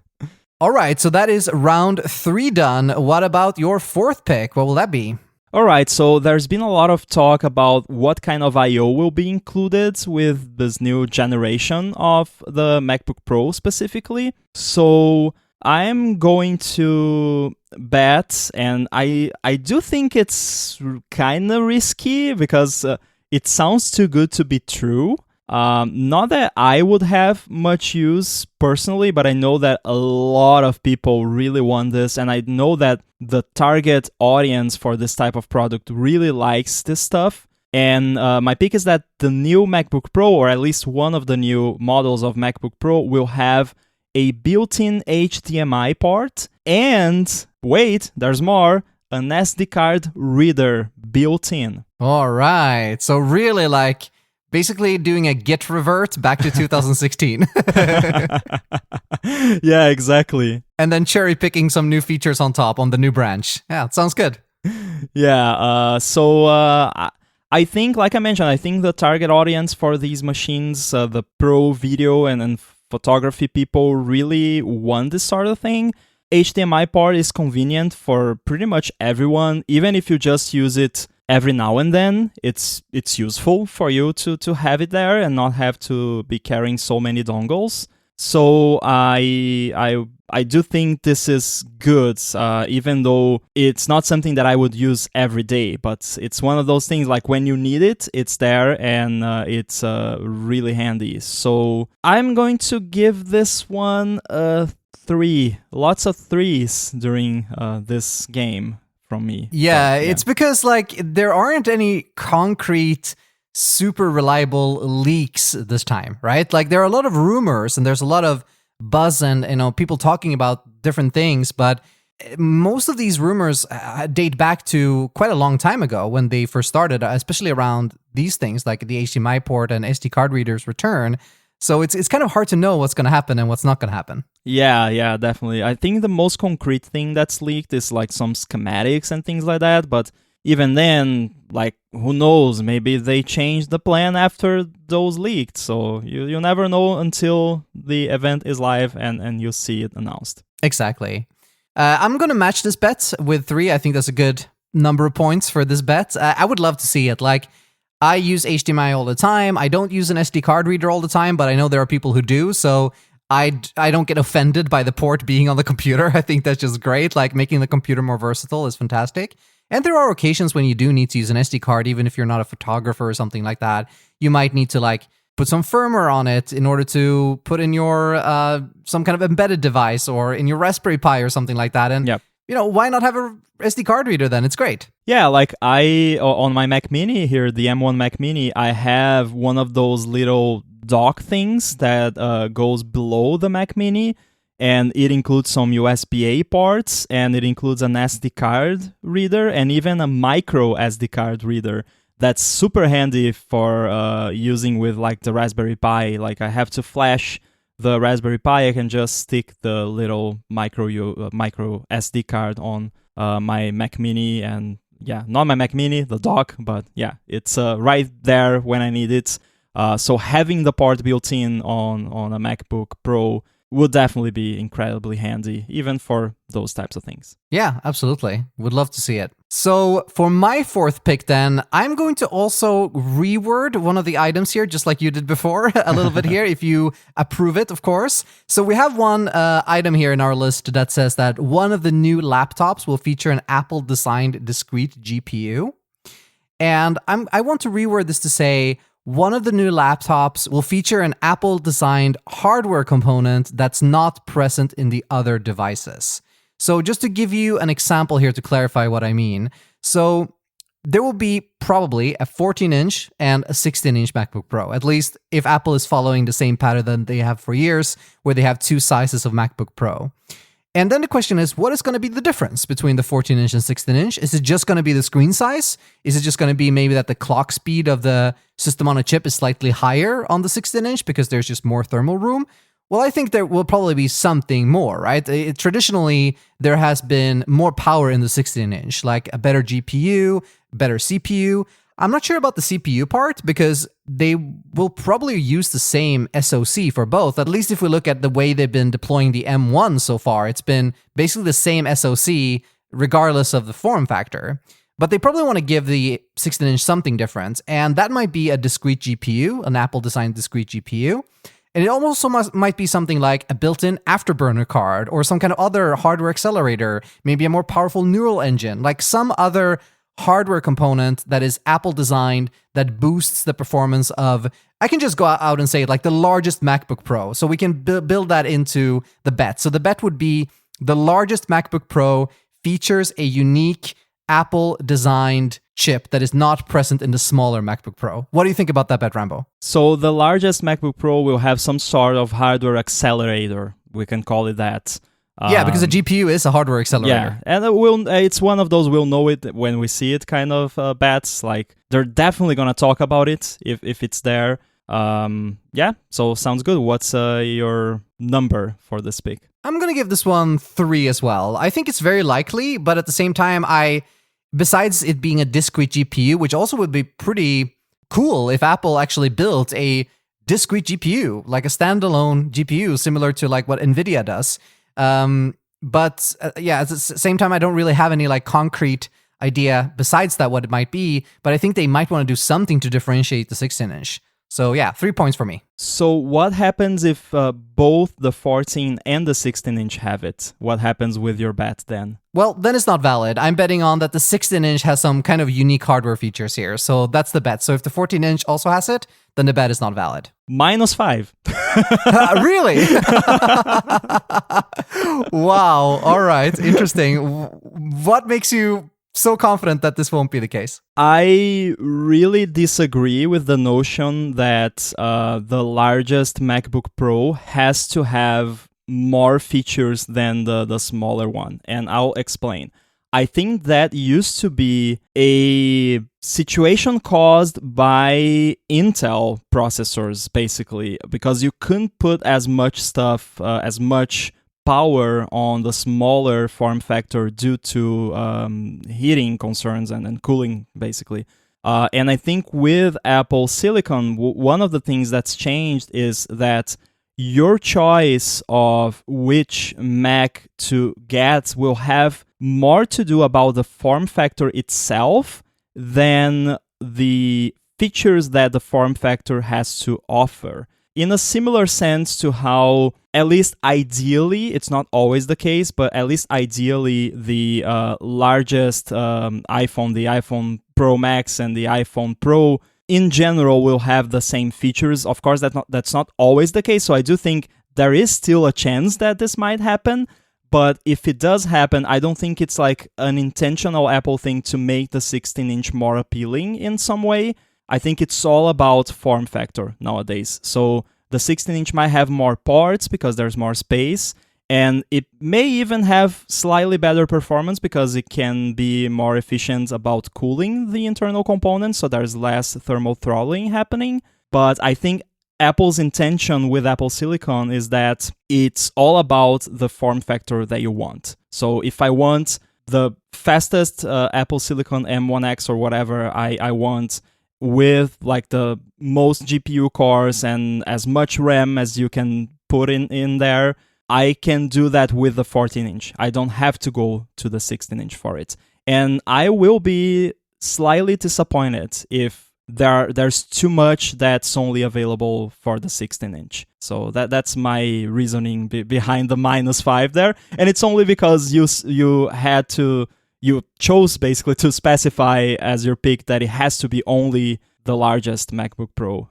All right, so that is round 3 done. What about your 4th pick? What will that be? All right, so there's been a lot of talk about what kind of I/O will be included with this new generation of the MacBook Pro specifically. So I'm going to bet, and I do think it's kind of risky because it sounds too good to be true. Not that I would have much use personally, but I know that a lot of people really want this, and I know that the target audience for this type of product really likes this stuff. And my pick is that the new MacBook Pro, or at least one of the new models of MacBook Pro, will have a built-in HDMI port, and wait, there's more, an SD card reader built in. All right, so really like basically doing a git revert back to 2016. Yeah, exactly. And then cherry picking some new features on top on the new branch. Yeah, it sounds good. Yeah, so I think, like I mentioned, I think the target audience for these machines, the pro video and photography people, really want this sort of thing. HDMI port is convenient for pretty much everyone, even if you just use it every now and then. It's useful for you to have it there and not have to be carrying so many dongles. So I do think this is good, even though it's not something that I would use every day. But it's one of those things, like when you need it, it's there, and it's really handy. So I'm going to give this one a 3. Lots of 3s during this game from me. Yeah, it's because like there aren't any concrete super reliable leaks this time, right? Like there are a lot of rumors and there's a lot of buzz and people talking about different things, but most of these rumors date back to quite a long time ago when they first started, especially around these things like the HDMI port and SD card readers return. So it's kind of hard to know what's going to happen and what's not going to happen. Yeah, definitely. I think the most concrete thing that's leaked is like some schematics and things like that, but even then, like, who knows? Maybe they changed the plan after those leaked. So you never know until the event is live and you see it announced. Exactly. I'm going to match this bet with 3. I think that's a good number of points for this bet. I would love to see it. Like, I use HDMI all the time. I don't use an SD card reader all the time, but I know there are people who do. So I don't get offended by the port being on the computer. I think that's just great. Like making the computer more versatile is fantastic. And there are occasions when you do need to use an SD card, even if you're not a photographer or something like that. You might need to like put some firmware on it in order to put in your some kind of embedded device or in your Raspberry Pi or something like that. And why not have a SD card reader then? It's great. Yeah, like on my Mac Mini here, the M1 Mac Mini, I have one of those little dock things that goes below the Mac Mini, and it includes some USB-A ports, and it includes an SD card reader, and even a micro SD card reader. That's super handy for using with like the Raspberry Pi. Like I have to flash the Raspberry Pi, I can just stick the little micro SD card on my Mac Mini, and not my Mac Mini, the dock, but it's right there when I need it. So having the port built in on a MacBook Pro would definitely be incredibly handy, even for those types of things. Yeah, absolutely. Would love to see it. So for my fourth pick then, I'm going to also reword one of the items here, just like you did before, a little bit here, if you approve it, of course. So we have one item here in our list that says that one of the new laptops will feature an Apple-designed discrete GPU. And I want to reword this to say, one of the new laptops will feature an Apple-designed hardware component that's not present in the other devices. So just to give you an example here to clarify what I mean. So there will be probably a 14-inch and a 16-inch MacBook Pro, at least if Apple is following the same pattern that they have for years, where they have two sizes of MacBook Pro. And then the question is, what is going to be the difference between the 14-inch and 16-inch? Is it just going to be the screen size? Is it just going to be maybe that the clock speed of the system on a chip is slightly higher on the 16-inch because there's just more thermal room? Well, I think there will probably be something more, right? Traditionally, there has been more power in the 16-inch, like a better GPU, better CPU. I'm not sure about the CPU part because they will probably use the same SoC for both. At least if we look at the way they've been deploying the M1 so far, it's been basically the same SoC regardless of the form factor. But they probably want to give the 16-inch something different, and that might be a discrete GPU, an Apple-designed discrete GPU. And it also might be something like a built-in afterburner card or some kind of other hardware accelerator, maybe a more powerful neural engine, like some other hardware component that is Apple designed that boosts the performance of, I can just go out and say like the largest MacBook Pro. So we can build that into the bet. So the bet would be the largest MacBook Pro features a unique Apple designed chip that is not present in the smaller MacBook Pro. What do you think about that bet, Rambo? So the largest MacBook Pro will have some sort of hardware accelerator. We can call it that. Yeah, because the GPU is a hardware accelerator. Yeah, and it's one of those we'll know it when we see it kind of bets. Like, they're definitely going to talk about it if it's there. So sounds good. What's your number for this pick? I'm going to give this one 3 as well. I think it's very likely, but at the same time, besides it being a discrete GPU, which also would be pretty cool if Apple actually built a discrete GPU, like a standalone GPU, similar to like what NVIDIA does. But at the same time, I don't really have any like concrete idea besides that what it might be, but I think they might want to do something to differentiate the 16-inch. So yeah, 3 points for me. So what happens if both the 14 and the 16-inch have it? What happens with your bet then? Well, then it's not valid. I'm betting on that the 16-inch has some kind of unique hardware features here. So that's the bet. So if the 14-inch also has it, then the bet is not valid. -5. Really? Wow. All right. Interesting. What makes you so confident that this won't be the case? I really disagree with the notion that the largest MacBook Pro has to have more features than the smaller one, and I'll explain. I think that used to be a situation caused by Intel processors, basically, because you couldn't put as much stuff, as much power on the smaller form factor due to heating concerns and cooling, basically. And I think with Apple Silicon, one of the things that's changed is that your choice of which Mac to get will have more to do about the form factor itself than the features that the form factor has to offer. In a similar sense to how, at least ideally, it's not always the case, but at least ideally, the largest iPhone, the iPhone Pro Max and the iPhone Pro, in general, will have the same features. Of course, that's not always the case, so I do think there is still a chance that this might happen. But if it does happen, I don't think it's like an intentional Apple thing to make the 16-inch more appealing in some way. I think it's all about form factor nowadays. So the 16-inch might have more ports because there's more space, and it may even have slightly better performance because it can be more efficient about cooling the internal components, so there's less thermal throttling happening. But I think Apple's intention with Apple Silicon is that it's all about the form factor that you want. So if I want the fastest Apple Silicon M1X or whatever I want, with like the most GPU cores and as much RAM as you can put in there, I can do that with the 14-inch. I don't have to go to the 16-inch for it. And I will be slightly disappointed if there's too much that's only available for the 16-inch. So that's my reasoning behind the -5 there. And it's only because you chose basically to specify as your pick that it has to be only the largest MacBook Pro.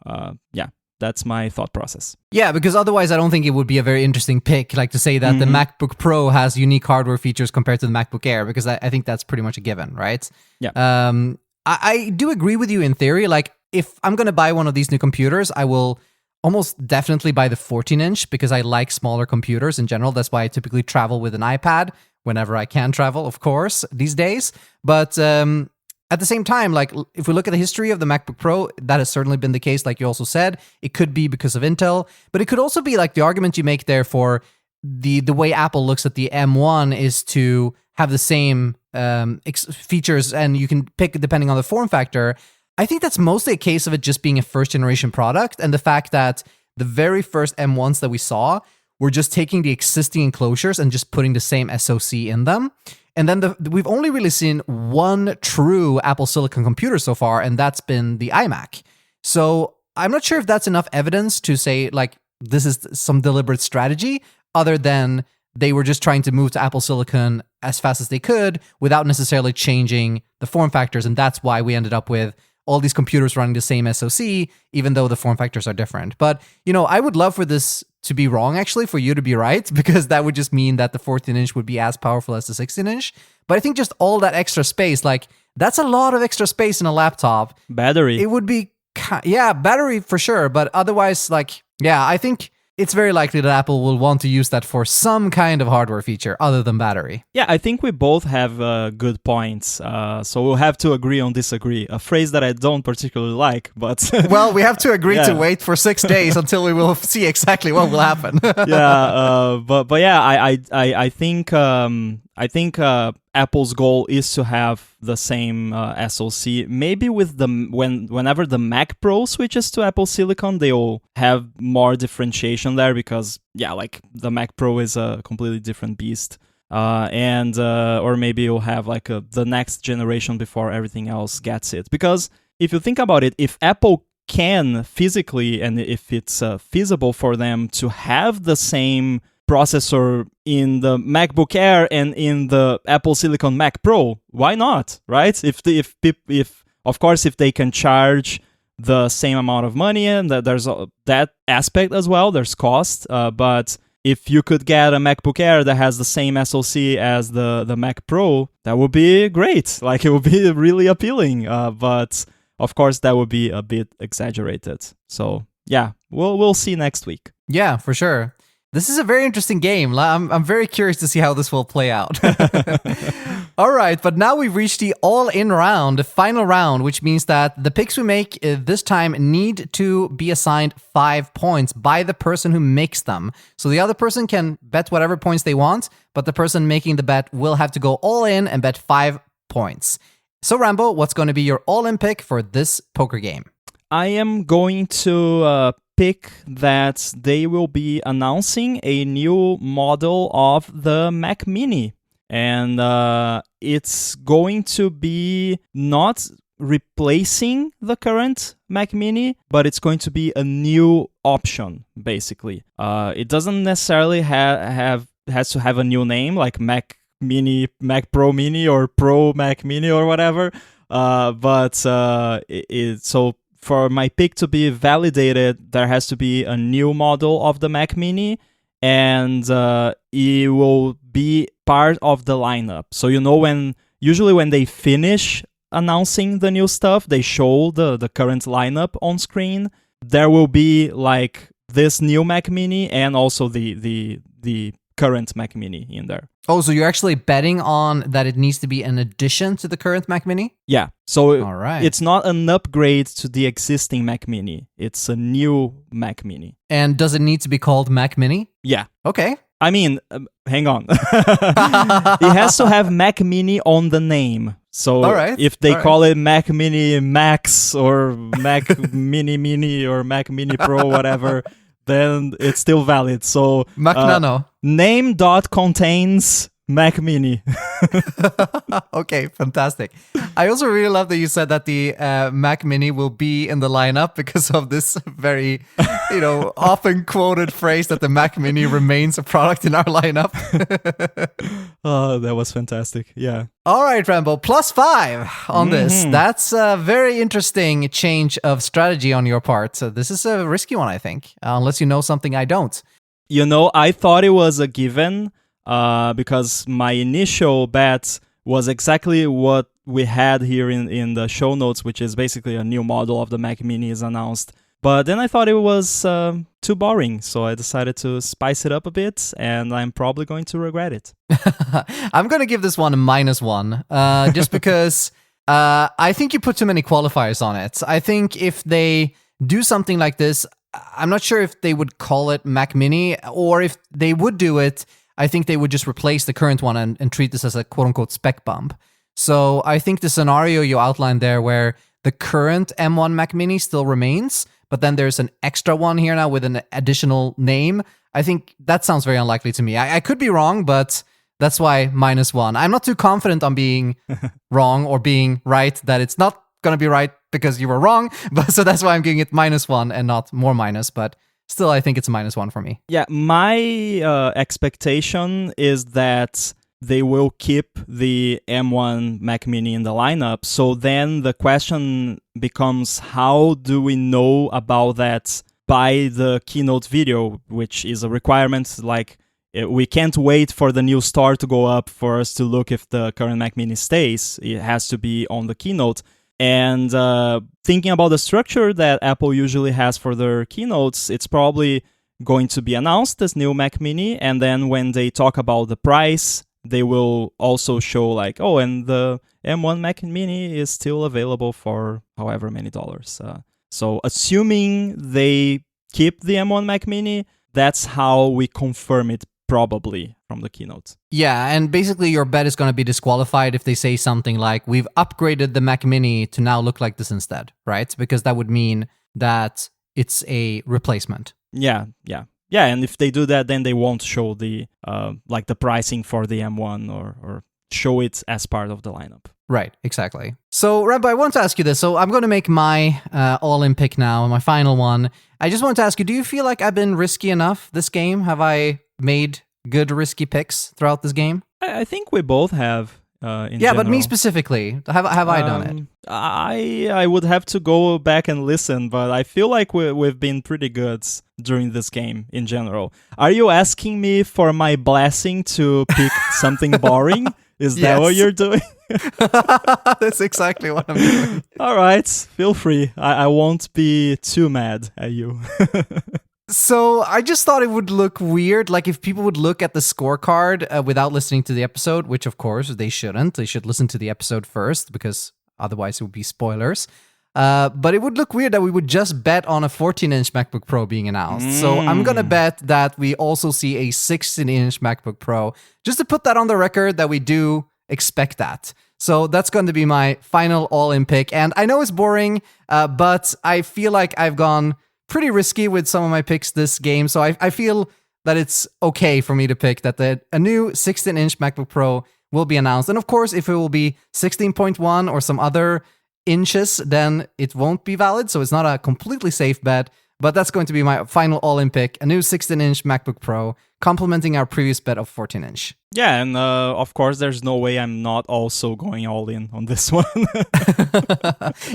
That's my thought process. Yeah, because otherwise I don't think it would be a very interesting pick, like to say that the MacBook Pro has unique hardware features compared to the MacBook Air, because I think that's pretty much a given, right? Yeah. I do agree with you in theory. Like, if I'm going to buy one of these new computers, I will almost definitely buy the 14-inch because I like smaller computers in general. That's why I typically travel with an iPad whenever I can travel, of course, these days. But at the same time, like, if we look at the history of the MacBook Pro, that has certainly been the case, like you also said. It could be because of Intel, but it could also be like the argument you make there for the way Apple looks at the M1 is to have the same features, and you can pick depending on the form factor. I think that's mostly a case of it just being a first-generation product, and the fact that the very first M1s that we saw were just taking the existing enclosures and just putting the same SoC in them. And then we've only really seen one true Apple Silicon computer so far, and that's been the iMac. So I'm not sure if that's enough evidence to say, like, this is some deliberate strategy, other than they were just trying to move to Apple Silicon as fast as they could without necessarily changing the form factors. And that's why we ended up with all these computers running the same SoC, even though the form factors are different. But, I would love for this to be wrong, actually, for you to be right, because that would just mean that the 14-inch would be as powerful as the 16-inch. But I think just all that extra space, like, that's a lot of extra space in a laptop. Battery. It would be, battery for sure. But otherwise, I think it's very likely that Apple will want to use that for some kind of hardware feature other than battery. Yeah, I think we both have good points. So we'll have to agree on disagree. A phrase that I don't particularly like, but... Well, we have to agree to wait for 6 days until we will see exactly what will happen. But yeah, I think Apple's goal is to have the same SoC. Maybe with whenever the Mac Pro switches to Apple Silicon, they will have more differentiation there, because the Mac Pro is a completely different beast. Or maybe you'll have the next generation before everything else gets it. Because if you think about it, if Apple can physically, and if it's feasible for them to have the same processor in the MacBook Air and in the Apple Silicon Mac Pro, why not, right? If they can charge the same amount of money, and there's that aspect as well, there's cost, but if you could get a MacBook Air that has the same SoC as the Mac Pro, that would be great. Like, it would be really appealing, but of course that would be a bit exaggerated. So yeah, we'll see next week. Yeah, for sure. This is a very interesting game. I'm very curious to see how this will play out. All right, but now we've reached the all-in round, the final round, which means that the picks we make this time need to be assigned 5 points by the person who makes them. So the other person can bet whatever points they want, but the person making the bet will have to go all in and bet 5 points. So Rambo, what's going to be your all-in pick for this poker game? I am going to pick that they will be announcing a new model of the Mac Mini. And it's going to be not replacing the current Mac Mini, but it's going to be a new option, basically. It doesn't necessarily has to have a new name, like Mac Mini, Mac Pro Mini, or Pro Mac Mini, or whatever. So for my pick to be validated, there has to be a new model of the Mac Mini, and it will be part of the lineup. So usually when they finish announcing the new stuff, they show the current lineup on screen. There will be like this new Mac Mini and also the current Mac Mini in there. Oh, so you're actually betting on that it needs to be an addition to the current Mac Mini? Yeah. So all right. It's not an upgrade to the existing Mac Mini. It's a new Mac Mini. And does it need to be called Mac Mini? Yeah. Okay. I mean, hang on. It has to have Mac Mini on the name. So if they call it Mac Mini Max or Mac Mini Mini or Mac Mini Pro, whatever, then it's still valid. So Mac Nano. Name dot contains Mac Mini. Okay, fantastic. I also really love that you said that the Mac Mini will be in the lineup because of this very, often quoted phrase that the Mac Mini remains a product in our lineup. Oh, that was fantastic. Yeah. All right, Rambo, +5 on this. That's a very interesting change of strategy on your part. So this is a risky one, I think, unless you know something I don't. I thought it was a given because my initial bet was exactly what we had here in the show notes, which is basically a new model of the Mac Mini is announced. But then I thought it was too boring, so I decided to spice it up a bit, and I'm probably going to regret it. I'm going to give this one a -1, just because I think you put too many qualifiers on it. I think if they do something like this, I'm not sure if they would call it Mac Mini, or if they would do it, I think they would just replace the current one and treat this as a quote-unquote spec bump. So I think the scenario you outlined there where the current M1 Mac Mini still remains, but then there's an extra one here now with an additional name, I think that sounds very unlikely to me. I could be wrong, but that's why -1. I'm not too confident on being wrong or being right, that it's not going to be right because you were wrong. But so that's why I'm giving it -1 and not more minus, but still, I think it's a -1 for me. Yeah, my expectation is that they will keep the M1 Mac Mini in the lineup. So then the question becomes, how do we know about that by the keynote video, which is a requirement. Like, we can't wait for the new star to go up for us to look if the current Mac Mini stays. It has to be on the keynote. And thinking about the structure that Apple usually has for their keynotes, it's probably going to be announced, this new Mac Mini, and then when they talk about the price, they will also show like, oh, and the M1 Mac Mini is still available for however many dollars. So assuming they keep the M1 Mac Mini, that's how we confirm it probably from the keynote. Yeah, and basically your bet is going to be disqualified if they say something like, we've upgraded the Mac Mini to now look like this instead, right? Because that would mean that it's a replacement. Yeah, and if they do that, then they won't show the like the pricing for the M1 or show it as part of the lineup. Right, exactly. So, Rabbi, I want to ask you this. So I'm going to make my all-in pick now, my final one. I just want to ask you, do you feel like I've been risky enough this game? Have I made good risky picks throughout this game? I think we both have. Yeah, general. but me specifically, have I done it? I would have to go back and listen, but I feel like we've been pretty good during this game in general. Are you asking me for my blessing to pick something boring? Is that what you're doing? That's exactly what I'm doing. All right, feel free. I won't be too mad at you. So I just thought it would look weird, like if people would look at the scorecard without listening to the episode, which of course they shouldn't. They should listen to the episode first, because otherwise it would be spoilers. But it would look weird that we would just bet on a 14-inch MacBook Pro being announced. So I'm going to bet that we also see a 16-inch MacBook Pro, just to put that on the record that we do expect that. So that's going to be my final all-in pick. And I know it's boring, but I feel like I've gone pretty risky with some of my picks this game, so I feel that it's okay for me to pick that a new 16-inch MacBook Pro will be announced. And of course, if it will be 16.1 or some other inches, then it won't be valid. So it's not a completely safe bet. But that's going to be my final all-in pick, a new 16-inch MacBook Pro, complementing our previous bet of 14-inch. Yeah, and of course, there's no way I'm not also going all in on this one.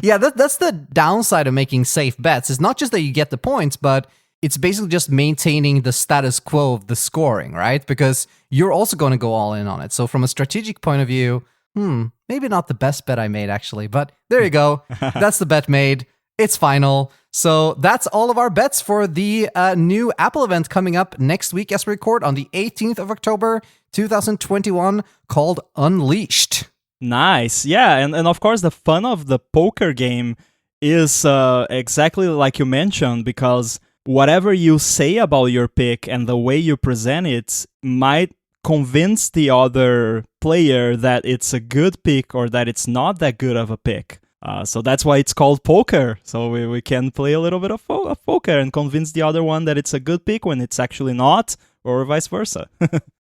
Yeah, that's the downside of making safe bets. It's not just that you get the points, but it's basically just maintaining the status quo of the scoring, right? Because you're also going to go all in on it. So from a strategic point of view, maybe not the best bet I made, actually. But there you go. That's the bet made. It's final. So that's all of our bets for the new Apple event coming up next week as we record on the 18th of October, 2021, called Unleashed. Nice. Yeah, and of course the fun of the poker game is exactly like you mentioned, because whatever you say about your pick and the way you present it might convince the other player that it's a good pick or that it's not that good of a pick. So that's why it's called poker. So we can play a little bit of poker and convince the other one that it's a good pick when it's actually not, or vice versa.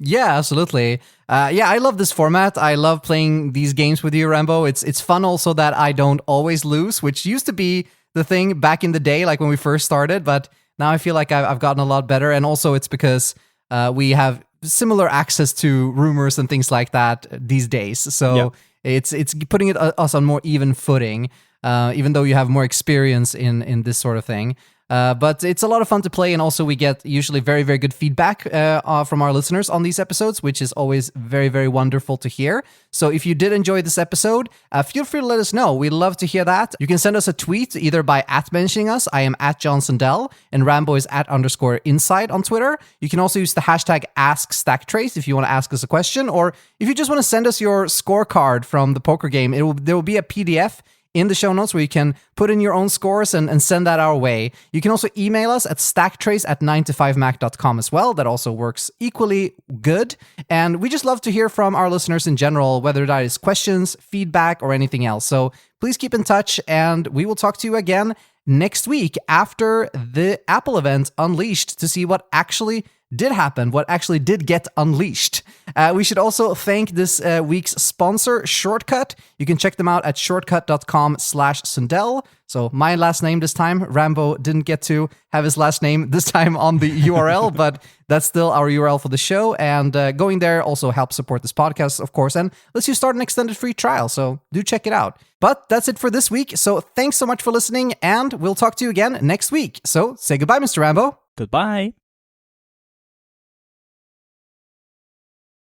Yeah, absolutely. I love this format. I love playing these games with you, Rambo. It's fun also that I don't always lose, which used to be the thing back in the day, like when we first started. But now I feel like I've gotten a lot better. And also it's because we have similar access to rumors and things like that these days. So yeah. It's putting us on more even footing, even though you have more experience in this sort of thing. But it's a lot of fun to play, and also we get usually very, very good feedback from our listeners on these episodes, which is always very, very wonderful to hear. So if you did enjoy this episode, feel free to let us know. We'd love to hear that. You can send us a tweet either by @mentioning us. I am @JohnSundell, and Rambo is @_inside on Twitter. You can also use the hashtag AskStackTrace if you want to ask us a question, or if you just want to send us your scorecard from the poker game. There will be a PDF in the show notes where you can put in your own scores and send that our way. You can also email us at stacktrace@9to5mac.com as well. That also works equally good. And we just love to hear from our listeners in general, whether that is questions, feedback, or anything else. So please keep in touch, and we will talk to you again next week after the Apple event Unleashed to see what actually did happen, what actually did get unleashed. We should also thank this week's sponsor, Shortcut. You can check them out at shortcut.com/Sundell. So my last name this time. Rambo didn't get to have his last name this time on the URL, but that's still our URL for the show. And going there also helps support this podcast, of course, and lets you start an extended free trial. So do check it out. But that's it for this week. So thanks so much for listening, and we'll talk to you again next week. So say goodbye, Mr. Rambo. Goodbye.